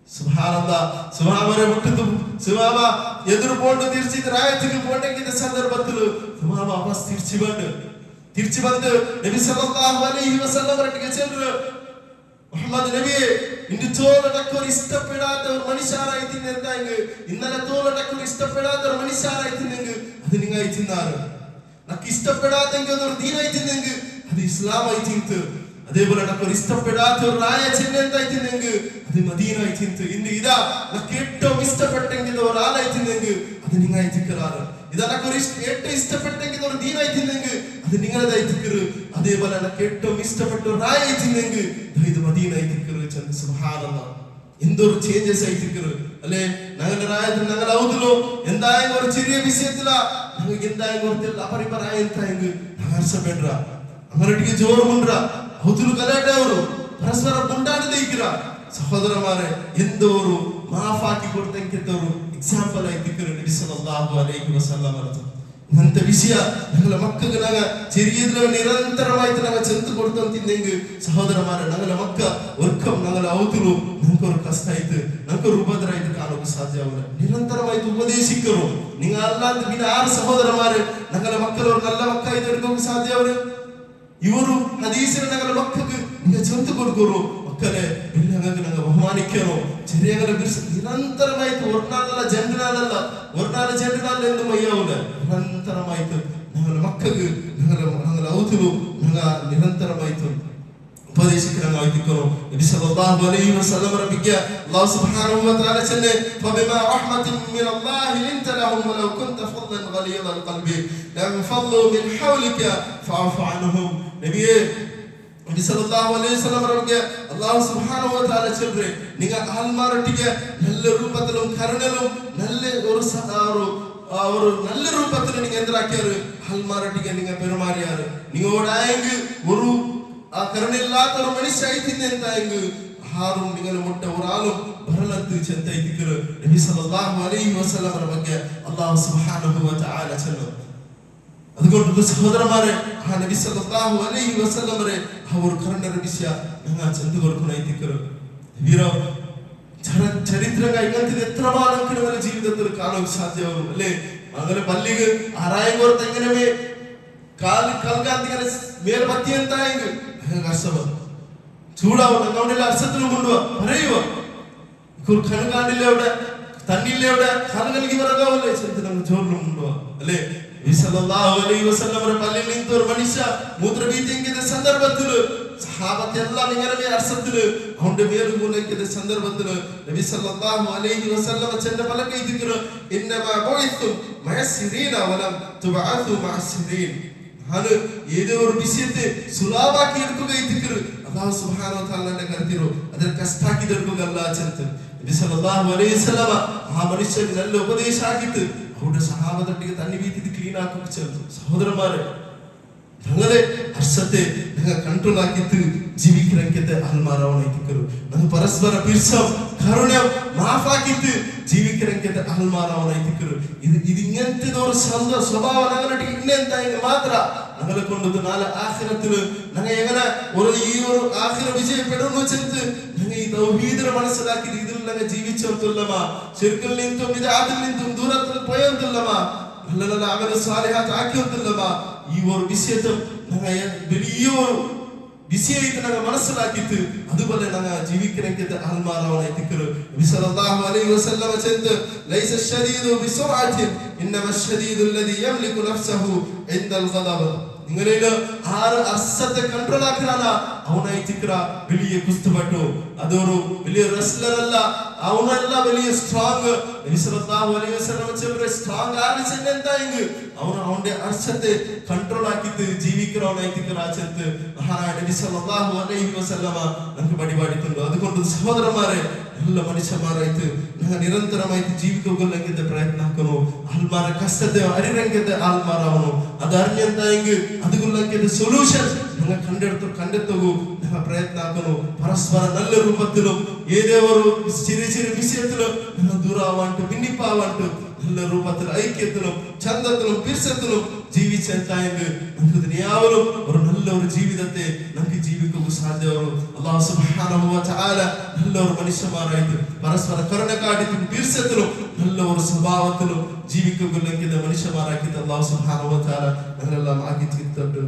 ಸುಬ್ಹಾನಲ್ಲಾಹ್ ಸುಮಾಮರೆ ಮುಟ್ಟಿತು ಸುಮಾಮ ಎದುರು ಕೊಂಡು ತಿರ್ಚಿದ ರಾಯತಿಗೆ ಕೊಂಡಂಗಿದ್ದ ಸಂದರ್ಭದಲ್ಲಿ ಸುಮಾಮ ವಾಪಸ್ ತಿರ್ಚಿ ಬಂಡು തിരിച്ചു വന്ന് നബി സല്ലല്ലാഹു അലൈഹി വസല്ലം റട്ടിಗೆ ചെല്ಲು മുഹമ്മദ് നബിയെ ഇന്ന് തോലടക്ക് ഒരു ഇഷ്ടപ്പെടാത്ത ഒരു മനുഷ്യരായിത്തിന് എന്തായെങ്കിൽ ഇന്നലെ തോലടക്ക് ഒരു ഇഷ്ടപ്പെടാത്ത ഒരു മനുഷ്യരായിത്തിനെങ്കിൽ അത് നിങ്ങൾ അയച്ചിരുന്നാറ് നമുക്ക് ഇഷ്ടപ്പെടാത്തെങ്കിൽ അതൊരു ദീനായിത്തിനെങ്കിൽ അത് ഇസ്ലാം അയച്ചിരുത്ത് അതേപോലെ നമുക്ക് ഒരു ഇഷ്ടപ്പെടാത്ത ഒരു റായ ചിഹ്നം എന്തായിത്തിനെങ്കിൽ അത് മദീന അയച്ചിരുത്ത് ഇന്ന് ഇതാ നമുക്ക് ഏറ്റവും ഇഷ്ടപ്പെട്ടെങ്കിൽ ഒരാളായിത്തിനെങ്കിൽ അത് നിങ്ങൾ അയച്ചിക്കാറ് ഇതൊക്കെ ഒരു ഏറ്റവും ഇഷ്ടപ്പെട്ടെങ്കിൽ ഒരു ദീനായിത്തിനെങ്കിൽ അത് നിങ്ങളതായിത്തിക്കറ് അതേപോലെ എനിക്ക് ഏറ്റവും ഇഷ്ടപ്പെട്ട ഒരു റായിത്തിനെങ്കിൽ ഇത് മദീന ആയിത്തിക്കറ് ചന്ദ് സുബ്ഹാനല്ലാഹ് എന്തൊരു ചേഞ്ചസ് ആയിത്തിക്കറ് അല്ലേ ഞങ്ങളുടെ റായത്തിൽ ഞങ്ങൾ ഔതിലോ എന്തായെങ്കിൽ ഒരു ചെറിയ വിഷയത്തില ഞങ്ങൾക്ക് എന്തായെങ്കിൽ ഒരു അപരിപരായ എന്തായെങ്കിൽ ഹർഷപ്പെട അങ്ങനെയൊക്കെ ജോറുമുണ്ട ഔതിಲು ಗಲಾಟೆ ಅವರು ಪರಸ್ಪರ ಕೊಂಡಾಡದಿಕ್ಕಿರ ಸಹೋದರಮಾರೆ ಎಂದೋ ഒരു മാഫാക്കി കൊടുത്തെങ്കിത്തವರು എക്സാമ്പിൾ ആയിത്തിക്കറ് നബി സല്ലല്ലാഹു അലൈഹി വസല്ലം ഇങ്ങനത്തെ വിഷയ ഞങ്ങളെ മക്കൾക്ക് ഞങ്ങൾ ചെറിയതിൽ നിരന്തരമായിട്ട് ഞങ്ങൾ ചെന്ന് കൊടുത്തെങ്കിൽ സഹോദരന്മാരെ ഞങ്ങളെ മക്ക ഒർക്കം ഞങ്ങളെ ഔതിലും ഞങ്ങൾക്ക് ഒരു കഷ്ടമായിട്ട് ഞങ്ങൾക്ക് ഒരു ഉപദ്രവായിട്ട് കാണുക സാധ്യമാവില്ല നിരന്തരമായിട്ട് ഉപദേശിക്കറോ നിങ്ങൾ അല്ലാതെ പിന്നെ ആറ് സഹോദരന്മാരെ ഞങ്ങളെ മക്കൾ ഒരു നല്ല മക്കായിട്ട് എടുക്കാൻ സാധ്യമാവില്ല ഇവരും ഹദീസിനെ ഞങ്ങളുടെ മക്കൾക്ക് നിങ്ങൾ ചെന്ന് കൊടുക്കറോ മക്കളെ ഞങ്ങൾക്ക് ഞങ്ങൾ ബഹുമാനിക്കണോ ചെറിയ നിരന്തരമായിട്ട് ഒരാളല്ല ജന്മനാളല്ല ഒരാള് ജന്മനാളിൽ എന്തും മയ്യാവില്ല നിരന്തരമായിട്ട് ഞങ്ങളുടെ മക്കൾക്ക് ഞങ്ങളുടെ ഔതിലും ഞങ്ങൾ നിരന്തരമായിട്ട് ഉപദേശിക്കണമായിരിക്കണം നബി സല്ലല്ലാഹു അലൈഹി വസല്ലം റബ്ബിക അല്ലാഹു സുബ്ഹാനഹു വ തആല ചെന്നെ ഫബിമാ റഹ്മത്തിൻ മിൻ അല്ലാഹി ലിൻത ലഹും വലൗ കുൻത ഫദ്ദൻ ഗലീദൽ ഖൽബി ലം ഫദ്ദു മിൻ ഹൗലിക ഫഅഫു അൻഹും നബിയേ നബി സല്ലല്ലാഹു അലൈഹി വസല്ലം റബ്ബിക അല്ലാഹു സുബ്ഹാനഹു വ തആല ചെല്ലെ നിങ്ങൾ ആൽമാരൊട്ടിಗೆ നല്ല രൂപത്തിലും കരുണയിലും നല്ല ഒരു നല്ല രൂപത്തിൽ നിങ്ങൾ എന്താക്കിയാറ് ആൽമാരൊട്ടിಗೆ നിങ്ങൾ പെരുമാറിയാറ് നിങ്ങളോടായെങ്കിൽ ഒരു ആ കരുണയില്ലാത്ത ഒരു മനുഷ്യ ആയിത്തിന് എന്തായെങ്കിൽ ആരും നിങ്ങൾ മുട്ട ഒരാളും ഭരണത്ത് ചെന്നൈത്തിക്കറ് നബി സല്ലല്ലാഹു അലൈഹി വസല്ലമയുടെ ಬಗ್ಗೆ അല്ലാഹു സുബ്ഹാനഹു വ തആല ചെന്നു അതുകൊണ്ട് സഹോദരന്മാരെ ആ നബി സല്ലല്ലാഹു അലൈഹി വസല്ലമയുടെ ആ ഒരു കരുണയുടെ വിഷയ ഞങ്ങൾ ചെന്ന് കൊടുക്കണൈത്തിക്കറ് വീരോ ചരിത്രങ്ങൾ ഇങ്ങനത്തെ എത്രമാനം കിടന്ന ജീവിതത്തിൽ കാണാൻ സാധ്യമാകും അല്ലേ അങ്ങനെ പല്ലിക്ക് ആറായം കോർത്ത് എങ്ങനെ കാൽഗാന്തിങ്ങനെ മേൽ പത്തി എന്തായെങ്കിൽ കഷ്ടമ ചൂടാവും ഞങ്ങളുടെ അർശത്തിലും കൊണ്ടുപോവാ പറയുക കണുകാണ്ടില്ല അവിടെ തന്നില്ലയുടെ കാലുകൾക്ക് വിറകാവല്ലേ ചെന്ന് നമ്മൾ ജോറിലുണ്ടോ അല്ലേ? സല്ലല്ലാഹു അലൈഹി വസല്ലം പള്ളിയിൽ നിന്ന് ഒരു മനുഷ്യ മൂത്രബീതിക്കുന്ന സന്ദർഭത്തിൽ സഹാബത്ത് എല്ലാം ഇങ്ങനെ അർസത്തില് അവന്റെ മേലുകൂലയ്ക്കുന്ന സന്ദർഭത്തിൽ നബി സല്ലല്ലാഹു അലൈഹി വസല്ലം ചെന്ന പലകை ദിക്ർ ഇന്നമാ ബുഇത്തും മഅസിരീന വലം തുബഅതു മഅസിരീൻ. ആണ് ഏതോ ഒരു വിഷയത്തെ സുലാവാക്കി എടുക്കുക ഈ ദിക്ർ അല്ലാഹു സുബ്ഹാനഹു വ തആലയുടെ കർത്തിരോ ಅದರ ಕಷ್ಟಾಕಿ ದರ್ಕೋಗಲ್ಲ ಚಂತ നബി സല്ലല്ലാഹു അലൈഹി വസല്ലം ആ മനുഷ്യന് നല്ല ഉപദേശം ആക്കിയിട്ട് അവരുടെ സഹാബത്തൊട്ടിಗೆ തന്നി വീതി ക്ലീൻ ആക്കുക ചെന്നു. സഹോദരന്മാരെ, ഞങ്ങളെ അർശത്തെ ഞങ്ങൾ കൺട്രോൾ ആക്കിയിട്ട് ജീവിക്കണമെങ്കിൽ അൽമാറാവണായിത്തിക്കರು. ഞങ്ങൾ പരസ്പര പിർസം കരുണ്യം മാഫാക്കിയിട്ട് ജീവിക്കണമെങ്കിൽ അൽമാറാവണായിത്തിക്കರು. ഇത് ഇങ്ങനത്തെ ഒരു സ്വഭാവം ഞങ്ങളുടെ ഇന്നെന്തായെങ്കിൽ മാത്ര ഞങ്ങളെ കൊണ്ടത് നാളെ ആഖിറത്തിൽ ഞങ്ങൾ എങ്ങനെ ഈ ഒരു ആഖിറ വിജയപ്പെടുന്നു ചെന്ന് ഞങ്ങൾ ഈ തൗഹീദിനെ മനസ്സിലാക്കി ഇതിൽ ഞങ്ങൾ ജീവിച്ചോർത്തുള്ളമാ ശിർക്കിൽ നിന്നും ബിദ്അത്തിൽ നിന്നും ദൂരത്തിൽ പോയതുള്ളമാ നല്ല നല്ല അമൽ സാലിഹാത്ത് ആക്കിയോർത്തുള്ളമാ ഈ ഒരു വിഷയത്തെ ഞങ്ങൾ വലിയൊരു വിഷയത്തെ ഞങ്ങൾ മനസ്സിലാക്കിയിട്ട് അതുപോലെ ഞങ്ങൾ ജീവിക്കണമെങ്കിൽ അൽമാറാവണായിത്തിക്കರು. നബി സല്ലല്ലാഹു അലൈഹി വസല്ലം ചെന്ന് ലൈസ ശദീദു ബിസുർഅത്തിൻ ഇന്നമ ശദീദു അല്ലദീ യംലികു നഫ്സഹു ഇൻദൽ ഗദബ്. നിങ്ങളിൽ ആറ് അർസത്തെ കൺട്രോൾ ആക്കാനാ അവനായിത്തിക്കറ വലിയ കുസ്തുപട്ടു. അതൊരു വലിയ റെസ്ലർ അല്ല, അവനല്ല വലിയ സ്ട്രോങ്. നബി സല്ലല്ലാഹു അലൈഹി വസല്ലം ചെന്ന സ്ട്രോങ് ആര് ചെന്നെന്തായെങ്കിൽ അവന്റെ അർസത്തെ കൺട്രോൾ ആക്കിയിട്ട് ജീവിക്കണവനായിത്തിക്കറ ചെന്ന് മഹാനായ നബി സല്ലല്ലാഹു അലൈഹി വസല്ലം നമുക്ക് പടിപാടിട്ടുണ്ട്. അതുകൊണ്ട് സഹോദരന്മാരെ, ಎಲ್ಲ ಮನುಷ್ಯಮಾರಾಯ್ತು ನಾವು ನಿರಂತರಮಾಯ್ತು ಜೀವಿಕೋಗಲ್ಲಂಗಿದ್ದ ಪ್ರಯತ್ನ ಹಾಕೋನು ಆಲ್ಮಾರ ಕಷ್ಟತೆ ಅರಿರಂಗಿದ್ದ ಆಲ್ಮಾರ ಅವನು ಅದು ಅರಿഞ്ഞಂತ ಹಿಂಗೆ അതുകൊള്ളಂಗಿದ್ದ സൊല്യൂഷൻ നിങ്ങൾ കണ്ടെത്തുക നമ്മൾ പ്രയത്നം ആക്കുന്നു. പരസ്പര നല്ല രൂപത്തിലും ഏതേവൊരു ചെറിയ ചെറിയ വിഷയത്തിലും നിങ്ങൾ ദൂരാവാണ്ട് ഭിന്നിപ്പാവാണ്ട് നല്ല രൂപത്തിൽ ഐക്യത്തിലും ചന്തത്തിലും പിർസത്തിലും ജീവിച്ചെങ്കിൽ നമുക്ക് ദുനിയാവിലും ഒരു നല്ല ഒരു ജീവിതത്തെ നമുക്ക് ജീവിക്കുക സാധ്യമാകും. അല്ലാഹു സുബ്ഹാനഹു വ തആല നല്ല ഒരു മനുഷ്യന്മാരായിട്ട് പരസ്പര കരുണ കാട്ടിട്ടും പിർസത്തിലും നല്ല ഒരു സ്വഭാവത്തിലും ജീവിക്കുകയെങ്കിൽ മനുഷ്യന്മാരാക്കിയിട്ട് അല്ലാഹു സുബ്ഹാനഹു വ തആല നമ്മളെല്ലാം ആക്കി തീർത്തിട്ട്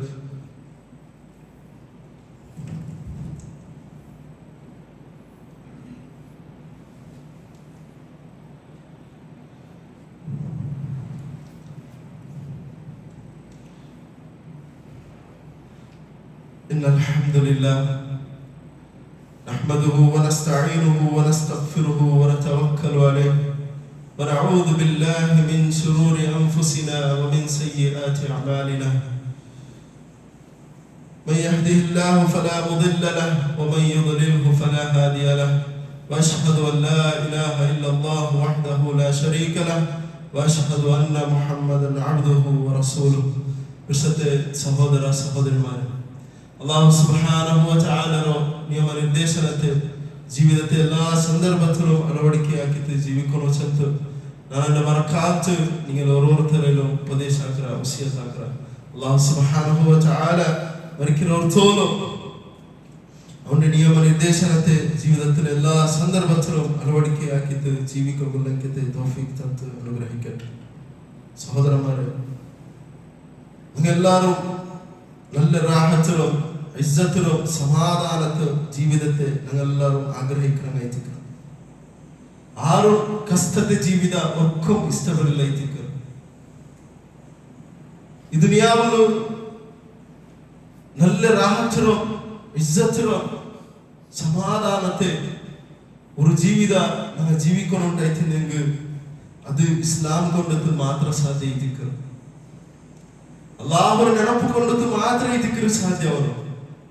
إن الحمد لله نحمده ونستعينه ونستغفره ونتوكل عليه ونعوذ بالله من شرور أنفسنا ومن سيئات أعمالنا من يهده الله فلا مضل له ومن يضلله فلا هادي له وأشهد أن لا إله إلا الله وحده لا شريك له وأشهد أن محمدا عبده ورسوله. വിശുദ്ധ സഹോദര സഹോദരിമാരെ, അല്ലാഹു സുബ്ഹാനഹു വ തആലയുടെ നിയമനിർദ്ദേശനത്തെ ജീവിതത്തെ എല്ലാ സന്ദർഭത്തിലും അളവടിക്കെയാക്കിയിട്ട് ജീവിക്കണം ചെന്ന് ನಾನು ಮರಕಾತ್ നിങ്ങൾ ഓരോരുത്തരിലും ഉപദേശാക്കറ വസിയത്താക്കറ. അല്ലാഹു സുബ്ഹാനഹു വ തആല ഒരിക്കലോർത്തോളം അവന്റെ നിയമനിർദ്ദേശനത്തെ ജീവിതത്തിലെ എല്ലാ സന്ദർഭത്തിലും അളവടിക്കെയാക്കിയിട്ട് ജീവിക്കുകയെങ്കിൽ തൗഫീഖ് തന്ന് അനുഗ്രഹിക്കട്ടെ. സഹോദരന്മാരെ, നിങ്ങളെല്ലാവരും നല്ല റാഹത്തിലും ഇസ്സത്തിലും സമാധാനത്തിലും ജീവിതത്തെ ഞങ്ങളെല്ലാവരും ആഗ്രഹിക്കണം. ആരും കഷ്ടത്തെ ജീവിത ഒക്കും ഇഷ്ടപ്പെടില്ല. ഈ ദുനിയാവിലും നല്ല റാഹത്തിലും ഇസ്സത്തിലും സമാധാനത്തെ ഒരു ജീവിത ഞങ്ങൾ ജീവിക്കണുണ്ടായിട്ടെങ്കിൽ അത് ഇസ്ലാം കൊണ്ടത് മാത്രം സാധ്യമായിരിക്കും. അല്ലാഹുവിനെ ನೆನಪು ಕೊಂಡದ್ದು ಮಾತ್ರ ಇದಕ್ಕೆ ಸಾಧ್ಯವರು.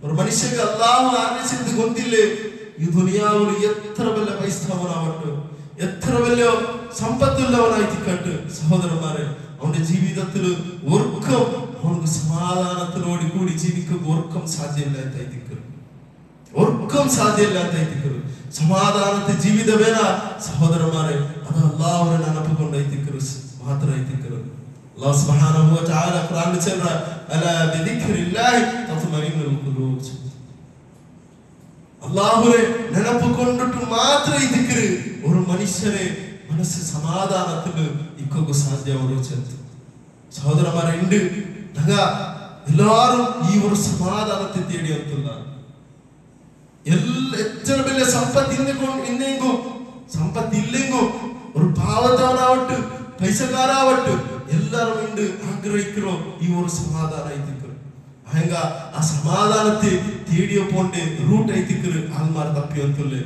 ഒരു മനുഷ്യക്ക് അല്ലാഹു ആഗ്രഹിച്ചത് കൊണ്ടില്ലേ ഈ ദുനിയാവിൽ എത്ര വലിയ പൈസവനാവട്ടെ, എത്ര വലിയ സമ്പത്തുള്ളവനായിട്ടിക്കട്ടെ, സഹോദരന്മാരെ, അവന്റെ ജീവിതത്തിൽ ഒർക്കം അവർക്ക് സമാധാനത്തിനോട് കൂടി ജീവിക്കുക ഒർക്കം സാധ്യമില്ലാത്തായിരിക്കും. ഒർക്കം സാധ്യമില്ലാത്തായിരിക്കും. സമാധാനത്തെ ജീവിതവേന സഹോദരന്മാരെ, അത് അല്ലാഹുവിനെ ನೆನಪು ಕೊಂಡಾಯ್ತಿಕ್ಕರು ಮಾತ್ರ ಆಯ್ತಿಕ್ಕರು. അല്ലാഹു സുബ്ഹാനഹു വ തആല ഖുർആനിൽ ചെന്ന അലാ ബിദിക്രില്ലാഹി തത്മഇന്നുൽ ഖുലൂബ്. അല്ലാഹുവിനെ ನೆನಪು കൊണ്ടിട്ട് മാത്രം ഈ ദിക്ർ ഒരു മനുഷ്യനെ മനസ്സ് സമാധാനത്തിൽ ഇക്കുക സാധ്യമാകും. സഹോദരന്മാരെ, ഉണ്ട് ഞങ്ങൾ എല്ലാവരും ഈ ഒരു സമാധാനത്തെ തേടി എത്തുന്ന എത്ര വലിയ സമ്പത്ത് ഇന്നെങ്കും സമ്പത്ത് ഇല്ലെങ്കും ഒരു ಪೈಸಗಾರಾವಟ್ಟು ಎಲ್ಲರೂ ಇಂದು ಆಗ್ರಹಿக்கிறೋ ಈ ಒಂದು ಸಮಾಧಾನ ಐತಿಕ್ಕರು ಹಂಗ ಆ ಸಮಾಧಾನത്തെ തേടിയ പോണ്ട് റൂട്ട് ಐತಿಕ್ಕರು ആൽമാർ തപ്പി ಅಂತല്ലേ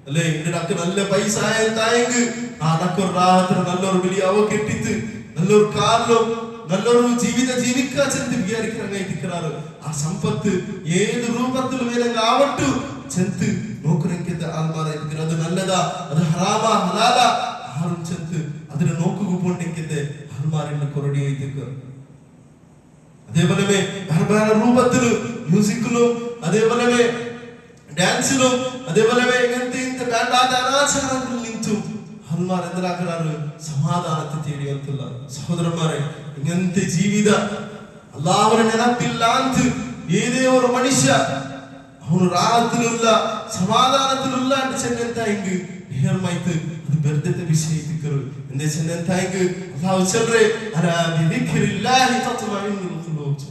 അല്ലേ ഇണ്ടക്ക് നല്ല പൈസ ആയതായെങ്കിൽ ആ നക്കൊരു രാത്രി നല്ലൊരു വലിയ അവ കെട്ടിത്ത് നല്ലൊരു കാറിലും നല്ലൊരു ജീവിത ജീവിക്കാൻ ചെന്ന് വിചാരിക്കാറ് ആ സമ്പത്ത് ഏത് രൂപത്തിൽ വേണമെങ്കിൽ ആവട്ടു ചെന്ന് നോക്കണമെങ്കിൽ ആൽമാരായിരിക്കും അത് നല്ലതാ അത് ഹറാമാ ഹലാലാ ആരും ചെന്ന് അതിനെ നോക്കുക പോണ്ടെങ്കിൽ ആൽമാരുടെ കൊറടി ಐತಿಕ್ಕ അതേപോലെ വേറെ രൂപത്തിലും മ്യൂസിക്കിലും അതേപോലെ ഡാൻസിലും അതേപോലെ ഇങ്ങനത്തെ വേണ്ടാത്ത അനാചാരങ്ങളിൽ നിന്നും ആൽമാർ എന്തിനാക്കാറ് സമാധാനത്തെ തേടി ಅಂತಲ್ಲ സഹോദരന്മാരെ ഇങ്ങനത്തെ ജീവിത അല്ലാഹുവിനെ ನೆನಪಿല്ലാಂತ ഏതേ ഒരു മനുഷ്യ അവന് റാഹത്തിലുള്ള സമാധാനത്തിലുള്ള ചെന്നെന്ത ഇങ്ങ് നേർമായിട്ട് അത് വെറുതെ വിഷയിക്കറ് എന്തേ ചെന്നെന്ത ഇങ്ങ് അല്ലാഹു ചൊല്ലെ അലാ ബിദിക്രില്ലാഹി തത്മഇന്നുൽ ഖുലൂബ്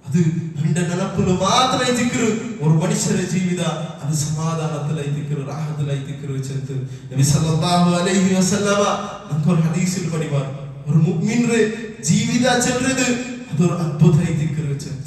അത് അവന്റെ ನೆನಪുಲು ಮಾತ್ರ ಐತಿಕ್ಕರು ഒരു മനുഷ്യന്റെ ജീവിത അത് സമാധാനത്തിലായിത്തിക്കರು റാഹത്തിലായിത്തിക്കರು ചെന്ന് നബി സല്ലല്ലാഹു അലൈഹി വസല്ലമ നമുക്കൊരു ഹദീസിൽ പഠിപ്പാർ ഒരു മുഅ്മിന്റെ ജീവിത ചെല്ലുന്നത് അതൊരു അത്ഭുതമായിത്തിക്കರು ചെന്ന്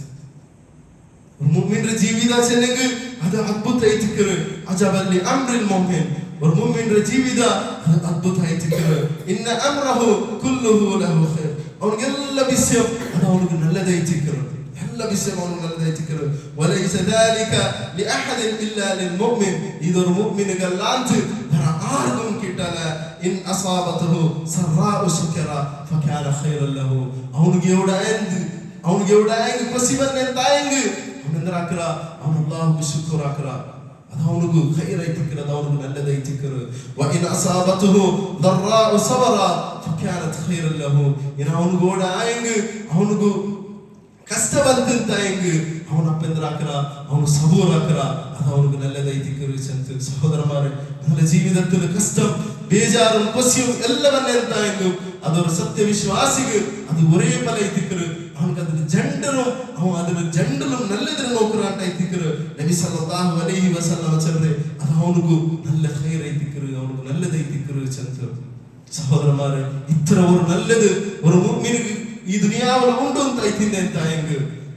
ഒരു മുഅ്മിന്റെ ജീവിത ചെല്ലെങ്കിൽ അത് അത്ഭുതമായിത്തിക്കರು അജബല്ലി അംറിൽ മുഅ്മിൻ ഒരു മുഅ്മിന്റെ ജീവിത അത് അത്ഭുതമായിത്തിക്കರು ഇന്ന അംറഹു കുല്ലുഹു ലഹു ഖൈർ അവനിಗೆ ಎಲ್ಲ ವಿಷಯ ಅದು ಅವನಿಗೆ ನല്ലದಾയിത്തിക്കರು എല്ലാ വിഷയവും നല്ലതായിത്തിക്കರು വലൈസ ദാലിക ലിഅഹദ ഇല്ലാ ലിൽമുഅ്മിൻ ഇദർ മുഅ്മിനുകല്ലാണ്ട് ആർക്കും കിട്ടല ഇൻ അസാബതുഹു സറാഉ ശുക്ര ഫകാന ഖൈറൻ ലഹു അവനിಗೆ എവിടെയെങ്കിൽ ಖುಷಿ ಬಂದೆಂತಾയെങ്കിൽ അവനെന്തരാക്കറ അവൻ അല്ലാഹുവിಗೆ ശുക്റാക്കറ അത് അവനിಗೆ ഖൈറായിത്തിക്കറ അത് അവനിಗೆ നല്ലതായിത്തിക്കറ വഇൻ അസാബതുഹു ദറാഉ സബറ ഫകാനത് ഖൈറൻ ലഹു ഇന അവനിಗೆ ಕಷ್ಟ ಬಂದಂತಾയെങ്കിൽ ಅವನ ಅಪ್ಪಂದ್ರಾಕರ ಅವನು ಸಬೂರಾಕರ ಅದು ಅವನಿಗೆ ನಲ್ಲದೈತಿಕ್ಕರು ಚಂತ ಸಹೋದರಮಾರೆ ನನ್ನ ಜೀವಿತದಲ್ಲಿ ಕಷ್ಟ ಬೇಜಾರು ಕೊಸಿಯು ಎಲ್ಲವನ್ನೇ ಅಂತಾയെങ്കിൽ ಅದರ ಸತ್ಯ ವಿಶ್ವಾಸಿಗೆ ಅದು ಒರೇ ಫಲ ಐತಿಕ್ಕರು ಅವನಿಗೆ ಅದರ ಜಂಡರು ಅದರ ಜಂಡಲು ನಲ್ಲದ್ರ ನೋಕರ ಅಂತ ಐತಿಕ್ಕರು ನಬಿ ಸಲ್ಲಲ್ಲಾಹು ಅಲೈಹಿ ವಸಲ್ಲಮ ಚಲ್ರೆ ಅದು ಅವನಿಗೂ നല്ല ಖೈರ್ ಐತಿಕ್ಕರು ಅವನಿಗೆ ನಲ್ಲದೈತಿಕ್ಕರು ಚಂತ സഹോദരന്മാരെ ഇത്ര ഒരു നല്ലത് ഒരു മുഅ്മിനിന് ഈ ദുനിയാവിൽ ഉണ്ട് ಅಂತ ಐತಿಂದೆ ಅಂತ ಹೆಂಗ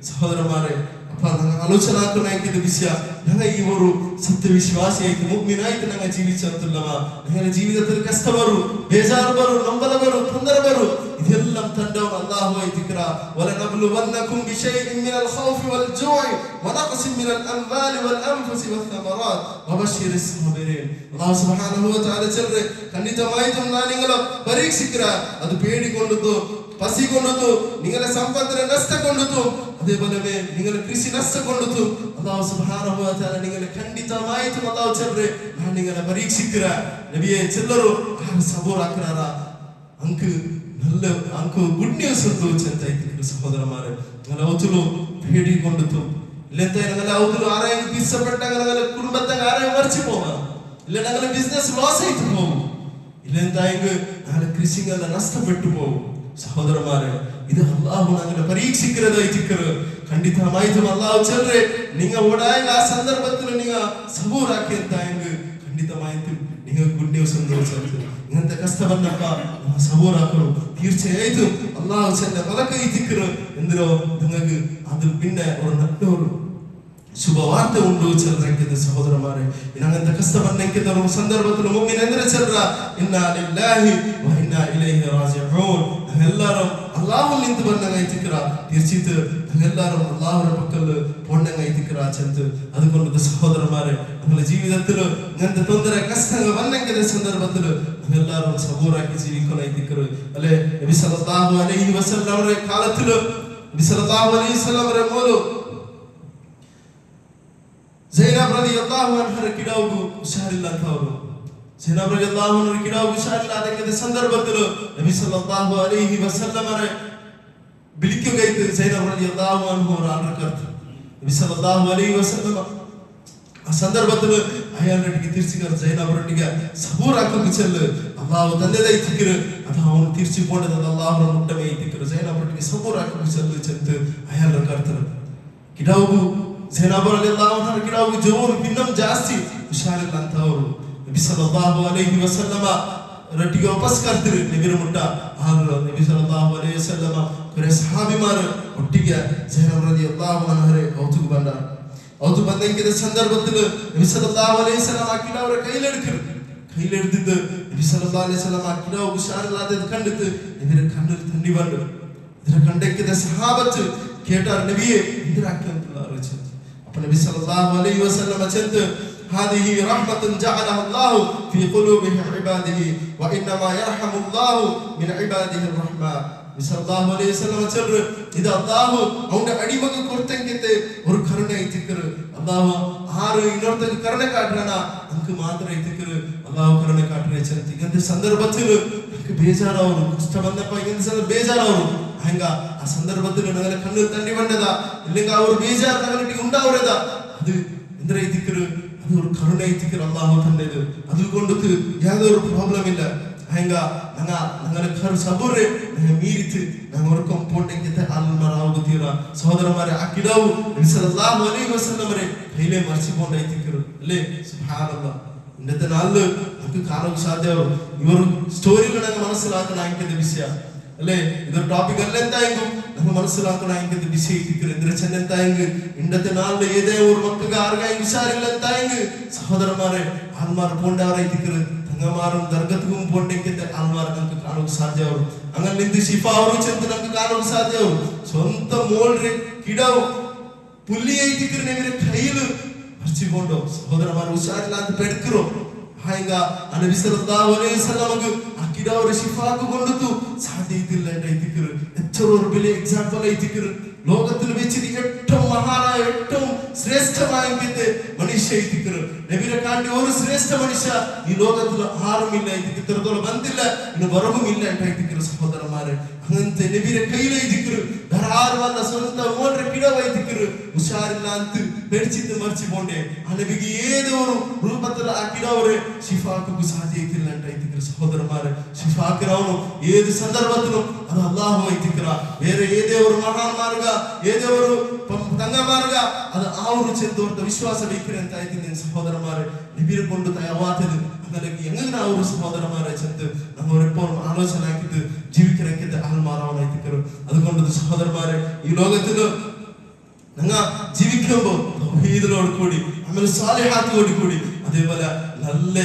ಸಹೋದರಮಾರೆ ಅಪ್ಪ ನನ್ನ ಆಲೋಚನೆ ಹಾಕೋಣ ಹೆಂಗಿದೆ ವಿಷಯ ನನ್ನ ಈ ಒಂದು ಸತ್ಯ ವಿಶ್ವಾಸಿ ಆಯ್ತು ಮುಅ್ಮಿನ್ ಆಯ್ತು ನನ್ನ ಜೀವಿಸಂತಲ್ಲವ ನನ್ನ ಜೀವಿತದಲ್ಲಿ ಕಷ್ಟ ಬರು ಬೇಜಾರು ಬರು ನಂಬಲ ಬರು ತೊಂದರೆ ಬರು ಇದೆಲ್ಲ ತಂದವ ಅಲ್ಲಾಹು ಐತಿಕ್ರ ವಲನಬ್ಲುವನ್ನಕುಂ ಬಿಶೈಇನ್ ಮಿನಲ್ ಖೌಫಿ ವಲ್ ಜೂ'i ವನಕ್ಸಿನ್ ಮಿನಲ್ ಅಮ್ವಾಲಿ ವಲ್ ಅನ್ಫುಸಿ ವಥಮರಾತ್ ವಬಶಿರಿಸ್ ಸಾಬಿರೀನ್ ಅಲ್ಲಾಹು ಸುಬ್ಹಾನಹು ವ ತಆಲ ಚಲ್ರೆ ಖಂಡಿತವಾಯಿತು ನಾನು ನಿങ്ങളെ ಪರೀಕ್ಷಿಕ್ರ ಅದು ಬೇಡಿಕೊಂಡದ್ದು പസികൊണ്ടു നിങ്ങളെ സമ്പത്തിനെ നഷ്ടകൊണ്ടു അതേപോലെ നിങ്ങളെ കൃഷി നഷ്ടകൊണ്ടു അല്ലാഹു സുബ്ഹാനഹു വ തആല നിങ്ങളെ ಖಂಡಿತವಾಯಿತು അല്ലാഹു ചൊല്ലെ ഞാൻ നിങ്ങളെ പരീക്ഷിക്കற നബിയെ ചെല്ലರು ആರು സബൂർ ആക്കറാರ ಅಂಕು ಗುಡ್ ನ್ಯೂಸ್ ಅಂತ ಚಂತೈತಿ ಸಹೋದರಮಾರೆ നിങ്ങൾ അവතුലു പേടികൊണ്ടു ഇല്ലെന്ത നിങ്ങൾ അവතුലു ആരെയും പിസപ്പെട്ട നിങ്ങൾ കുടുംബത്തെ ആരെയും മരിച്ചു പോവാ ഇല്ല നിങ്ങൾ ബിസിനസ് ലോസ് ആയിട്ട് പോകും ഇല്ലെന്തായെങ്കിൽ നാളെ കൃഷികളെല്ലാം നഷ്ടപ്പെട്ടു പോകും സഹോദരന്മാരെ ഇത് അല്ലാഹു നമ്മളെ പരീക്ഷിക്കുന്നതായിട്ടിക്കറ് ಖಂಡಿತವಾಯಿತು അല്ലാഹു ചൊല്ലെ നിങ്ങൾ ഓടായ ആ സന്ദർഭത്തിൽ നിങ്ങൾ സബൂറാക്കി എന്തായെങ്കിൽ ಖಂಡಿತವಾಯಿತು നിങ്ങൾ ഗുഡ് ന്യൂസ് എന്ന് ചൊല്ലുന്നു ഇങ്ങനത്തെ കഷ്ടവന്നപ്പ സബൂറാക്കണു തീർച്ചയായിട്ടും അല്ലാഹു ചൊല്ലെ മലക്കൈത്തിക്കറ് എന്തിനോ നിങ്ങൾക്ക് അതിൽ പിന്നെ ഒരു നല്ലൊരു ಶುಭವಾರ್ತೆ ಉಂಟು ಚಲ್ರಂಕಿದ ಸಹೋದರಮಾರೆ ಇನ್ನಂತ ಕಷ್ಟ ಬಂದಂಕಿದ ಸಂದರ್ಭದಲ್ಲಿ ಮುಅ್ಮಿನ್ ಅಂದ್ರೆ ಚಲ್ರ ಇನ್ನಾ ಲಿಲ್ಲಾಹಿ ವ ಇನ್ನಾ ಇಲೈಹಿ ರಾಜಿഊൻ ಎಲ್ಲರೂ ಅಲ್ಲಾಹ್ವಿൽ നിന്ന് ಬಂದಂಗೈತಿಕರ തീർച്ചയായിട്ടും എല്ലാവരും അല്ലാഹുവിന്റെ പക്കൽ പോണ്ടങ്ങൈതിക്കര ചന്ത് അതുകൊണ്ട് സഹോദരന്മാരെ നമ്മുടെ ജീവിതത്തിൽ ഇങ്ങനത്തെ ತೊಂದರೆ കഷ്ടങ്ങൾ വന്നെങ്കിലെ സന്ദർഭത്തിൽ എല്ലാവരും സബൂറാക്കി ജീവിക്കണൈതിക്കര അല്ലേ നബി സല്ലല്ലാഹു അലൈഹി വസല്ലം അവരുടെ കാലത്തിൽ നബി സല്ലല്ലാഹു അലൈഹി വസല്ലം അവരുടെ മോളു ज़ैनब रज़ियल्लाहु अन्हा ಕಿಡಾವು ಹುಷಾರಿಲ್ಲ ಅಂತ ಅವರು ज़ैनब ರज़ियल्लाहु अन्हा ಕಿಡಾವು ಹುಷಾರಿಲ್ಲ ಅದಕ್ಕೆ ಸಂದರ್ಭದಲ್ಲಿ ನಬಿ ಸಲ್ಲಲ್ಲಾಹು ಅಲೈಹಿ ವಸಲ್ಲಮರ ಬಿಳಿಕುಗೈತು ज़ैनब ರज़ियल्लाहು अन्हा ಅವರು ಆರ್ಡರ್ ಕರ್ತ ನಬಿ ಸಲ್ಲಲ್ಲಾಹು ಅಲೈಹಿ ವಸಲ್ಲಮ ಆ ಸಂದರ್ಭದಲ್ಲಿ ಅಯ್ಯಾರಟಿಗೆ ತೀರ್ಸಿಕರ ज़ैनब ರಟಿಗೆ ಸಬೂರ್ ಹಾಕಕ್ಕೆ ಚೆಲ್ಲು ಅಲ್ಲಾಹು ತಂದೆದೈ ತಿಕ್ಕಿರು ಅದು ಅವನು ತೀರ್ಸಿಕೊಂಡದ ಅಲ್ಲಾಹು ಮುಟ್ಟಮೆ ತಿಕ್ಕಿರು ज़ैनब ರಟಿಗೆ ಸಬೂರ್ ಹಾಕಕ್ಕೆ ಚೆಲ್ಲು ಚಂತ ಅಯ್ಯಾರ ಕರ್ತಾರೆ ಕಿಡಾವು ज़ैनब रज़ियल्लाहु अन्हा ಕಿಡಾವು ಜೋರು ಭಿನ್ನಂ ಜಾಸ್ತಿ ಹುಷಾರಿಲ್ಲ ಅಂತ ಅವರು ನಬಿ ಸಲ್ಲಲ್ಲಾಹು ಅಲೈಹಿ ವಸಲ್ಲಮ ರೊಟ್ಟಿಗೆ ವಾಪಸ್ ಕರ್ತಿರು ನಬಿರ ಮುಟ್ಟ ಆದ್ರು ನಬಿ ಸಲ್ಲಲ್ಲಾಹು ಅಲೈಹಿ ವಸಲ್ಲಮ ಕುರೆ ಸಹಾಬಿಮಾರು ಒಟ್ಟಿಗೆ ಜೈನಬ್ റളിയല്ലാഹു അൻഹരെ ഔതുക ಬಂದ ഔതു ಬಂದಂಕಿದ ಸಂದರ್ಭದಲ್ಲಿ ನಬಿ ಸಲ್ಲಲ್ಲಾಹು ಅಲೈಹಿ ವಸಲ್ಲಮ ಅಕಿಡ ಅವರ ಕೈಲೆಡ್ಕರು കയ്യിലെടുത്തിട്ട് നബി സല്ലല്ലാഹു അലൈഹി വസല്ലം അക്കിട ഉഷാറില്ലാതെ കണ്ടിട്ട് ഇവരെ കണ്ണിൽ തണ്ണി വന്നു ഇതിനെ കണ്ടെക്കിയ സഹാബത്ത് കേട്ടാർ നബിയെ എന്തിനാക്കിയെന്നുള്ള അറിയിച്ചു അപ്പോൾ നബി സല്ലല്ലാഹു അലൈഹി വസല്ലം ചെന്ന് هذه رحمة جعلها الله في قلوب عباده وإنما يرحم الله من عباده الرحمة സല്ലല്ലാഹു അലൈഹി വസല്ലം ചെന്ന് ഇത് അല്ലാഹു അവന്റെ അടിമക്ക് കൊടുത്തെങ്കിത്തെ ഒരു കരുണ ಐತಿಕರು അല്ലാഹു ആರು ಇನ್ನೊಂದು ಕರುಣೆ ಕಾಟ್ರಣ നമുക്ക് മാത്രം ಐತಿಕರು അല്ലാഹു കരുണ കാട്രെ ചെന്ന് ഇങ്ങനത്തെ സന്ദർഭത്തിൽ നമുക്ക് ಬೇಜಾರವರು ಕಷ್ಟ ಬಂದಪ್ಪ ಇങ്ങനത്തെ ಬೇಜಾರವರು ಹಂಗ ಆ ಸಂದರ್ಭത്തിൽ ഞങ്ങളെ കണ്ണിൽ തണ്ണി വന്നതാ ഇല്ലെങ്കിൽ ആ ഒരു ಬೇಜಾರ ഞങ്ങളുടെ ഉണ്ടാവരുതാ അത് എന്ത്ര ಐತಿಕರು ಅದು ഒരു കരുണ ಐತಿಕರು അല്ലാഹു തന്നത് അതുകൊണ്ട് യാതൊരു പ്രോബ്ലം ഇല്ല ಹಂಗ ഞങ്ങളെ സബൂറെ മീരിത്ത് ഞങ്ങൾക്കും പോട്ടെങ്കിത്തെ ആൽമറാവുകീറ സഹോദരന്മാരെ അക്കിടാവു നബി സല്ലല്ലാഹു അലൈഹി വസല്ലമരെ കയ്യിലെ മറിച്ചുകൊണ്ടೈತಿಕರು അല്ലേ സുബ്ഹാനല്ലാഹ് ഇന്നത്തെ നാളില് നമുക്ക് കാണാൻ സാധ്യവും ഇവർ സ്റ്റോറികൾ ഞങ്ങൾ മനസ്സിലാക്കണം അതിന്റെ വിഷയ അല്ലേ ഇതൊരു ടോപ്പിക് അല്ല എന്തായെങ്കിലും നമ്മൾ മനസ്സിലാക്കണം അതിന്റെ വിഷയ ಐತಿಕರು എന്തിനാ ചെന്നെന്തായെങ്കിൽ ഇന്നത്തെ നാളില് ഏതേ ഒരു മക്കൾക്ക് ആർക്കായും വിശാരില്ല എന്തായെങ്കിൽ സഹോദരന്മാരെ ആൽമാർ പോണ്ടവരൈತಿಕರು അങ്ങമാരും ദർഗത്തും പോണ്ടെങ്കിത്തെ ആൾമാർ നമുക്ക് കാണാൻ സാധ്യവും അങ്ങനെ നിന്ന് ശിഫ ಅವರು ചെന്ന് നമുക്ക് കാണാൻ സാധ്യവും സ്വന്തം മോൾരെ കിടാവും പുല്ലി ಐತಿಕರು നിങ്ങളുടെ കയ്യിൽ മറിച്ചുകൊണ്ടോ സഹോദരന്മാർ ഉഷാറില്ലാതെ പെടുക്കറോ ಹಾಂಗ ನಬಿ ಸല്ലಲ್ಲಾಹು ಅಲೈಹಿ ವಸಲ್ಲಂ ಆ ಕಿಡಾವರ ಶಿಫಾಕು ಕೊಂಡತು സാധ്യയില്ല ಐತಿಕರು എത്രയൊരു വലിയ എക്സാമ്പിൾ ಐತಿಕರು ലോകത്തിൽ വെച്ച് ഏറ്റവും മഹാനായ ഏറ്റവും ശ്രേഷ്ഠമായ മനുഷ്യ ಐತಿಕರು നബിയെ കാണ്ടി ഒരു ശ്രേഷ്ഠ മനുഷ്യ ഈ ലോകത്തിൽ ആരുമില്ല ഇത്രത്തോളം ಬಂದಿಲ್ಲ ഇനി വരവുമില്ല ಐತಿಕರು സഹോദരന്മാരെ അങ്ങനത്തെ നബിയെ കയ്യിൽ ಐತಿಕರು ധാരാളവല്ല സ്വന്തം മോന്റെ കിടവ ಐತಿಕರು ഉഷാറില്ല ಅಂತ പെടിച്ചിട്ട് മറിച്ചു പോണ്ടേ ആ നബിക്ക് ഏതോ ഒരു രൂപത്തിൽ ആ കിടവരെ ಶಿಫಾಕು ಸಾಧ್ಯയില്ല ಐತಿಕರು സഹോദരന്മാരെ ಶಿಫಾಕಿರವನು ഏത് സന്ദർഭത്തിലും അത് അല്ലാഹു ಐತಿಕರ ಬೇರೆ ഏതേ ഒരു മഹാന്മാർಗ ഏതേ ഒരു തങ്ങമാർಗ അത് ആ ഒരു ചെന്തോർത്ത വിശ്വാസം ഇരിക്കുന്ന ಅಂತ ಐತಿನ സഹോദരന്മാരെ നബിയെ കൊണ്ട് തയ്യാറാത്തത് അങ്ങനെ എങ്ങനെ ആ ഒരു സഹോദരന്മാരെ ചെന്ന് നമ്മൾ എപ്പോഴും ആലോചന ആക്കിയിട്ട് ജീവിക്കണമെങ്കിൽ ആൽമാറാവണം ಐತಿಕರು അതുകൊണ്ട് സഹോദരന്മാരെ ഈ ലോകത്തിൽ ഞങ്ങൾ ജീവിക്കുമ്പോൾ തൗഹീദിനോട് കൂടി അമൽ സാലിഹാത്തോട് കൂടി അതേപോലെ നല്ല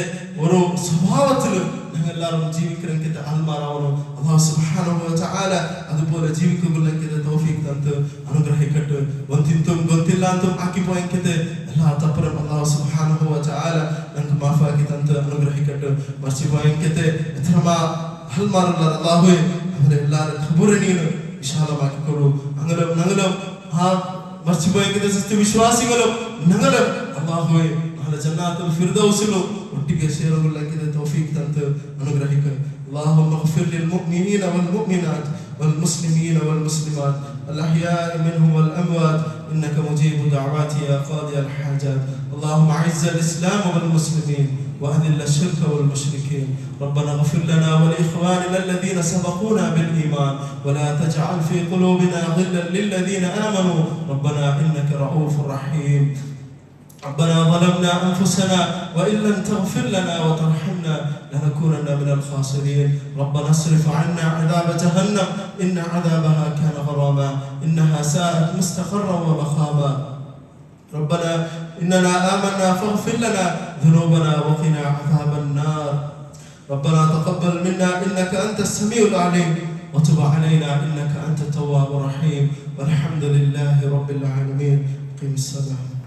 ഓരോ സ്വഭാവത്തിൽ ഞങ്ങൾ എല്ലാവരും ജീവിക്കണമെങ്കിൽ ആൽമാറാവണം അല്ലാഹു സുബ്ഹാനഹു വ തആല അതുപോലെ ജീവിക്കുമെങ്കിൽ തൗഫീഖ് തന്ന് അനുഗ്രഹിക്കട്ടെ ഒന്നിന്തും ಗೊತ್ತಿಲ್ಲ ಅಂತ ആക്കിപ്പോയെങ്കിൽ എല്ലാ തപ്പറും അല്ലാഹു സുബ്ഹാനഹു വ തആല ഞങ്ങൾക്ക് മാഫാക്കി തന്ന് അനുഗ്രഹിക്കട്ടെ മറിച്ചുപോയെങ്കിൽ എത്രമാ ആൽമാറുള്ള അല്ലാഹുവേ അവരെ എല്ലാവരും ഖബറിനെ വിശാലമാക്കി കൊടു അങ്ങനെ ഞങ്ങളും ആ മറിച്ചുപോയെങ്കിൽ സത്യവിശ്വാസികളും ഞങ്ങളും അല്ലാഹുവേ على جنات الفردوس وتيجي شيرو لك توفيق تنت انغرهك اللهم اغفر للمؤمنين والمؤمنات والمسلمين والمسلمات الاحياء منهم والاموات انك مجيب دعوات يا قاضي الحاجات اللهم اعز الاسلام والمسلمين واذل الشرك والمشركين ربنا اغفر لنا ولاخواننا الذين سبقونا بالايمان ولا تجعل في قلوبنا غلا للذين امنوا ربنا انك رؤوف رحيم ربنا ظلمنا أنفسنا وإن لم تغفر لنا وترحمنا لنكونن من الخاسرين ربنا اصرف عنا عذاب جهنم إن عذابها كان غراما إنها ساءت مستقرا ومقاما ربنا إننا آمنا فاغفر لنا ذنوبنا وقنا عذاب النار ربنا تقبل منا إنك أنت السميع العليم وتب علينا إنك أنت التواب الرحيم والحمد لله رب العالمين قم الصلاة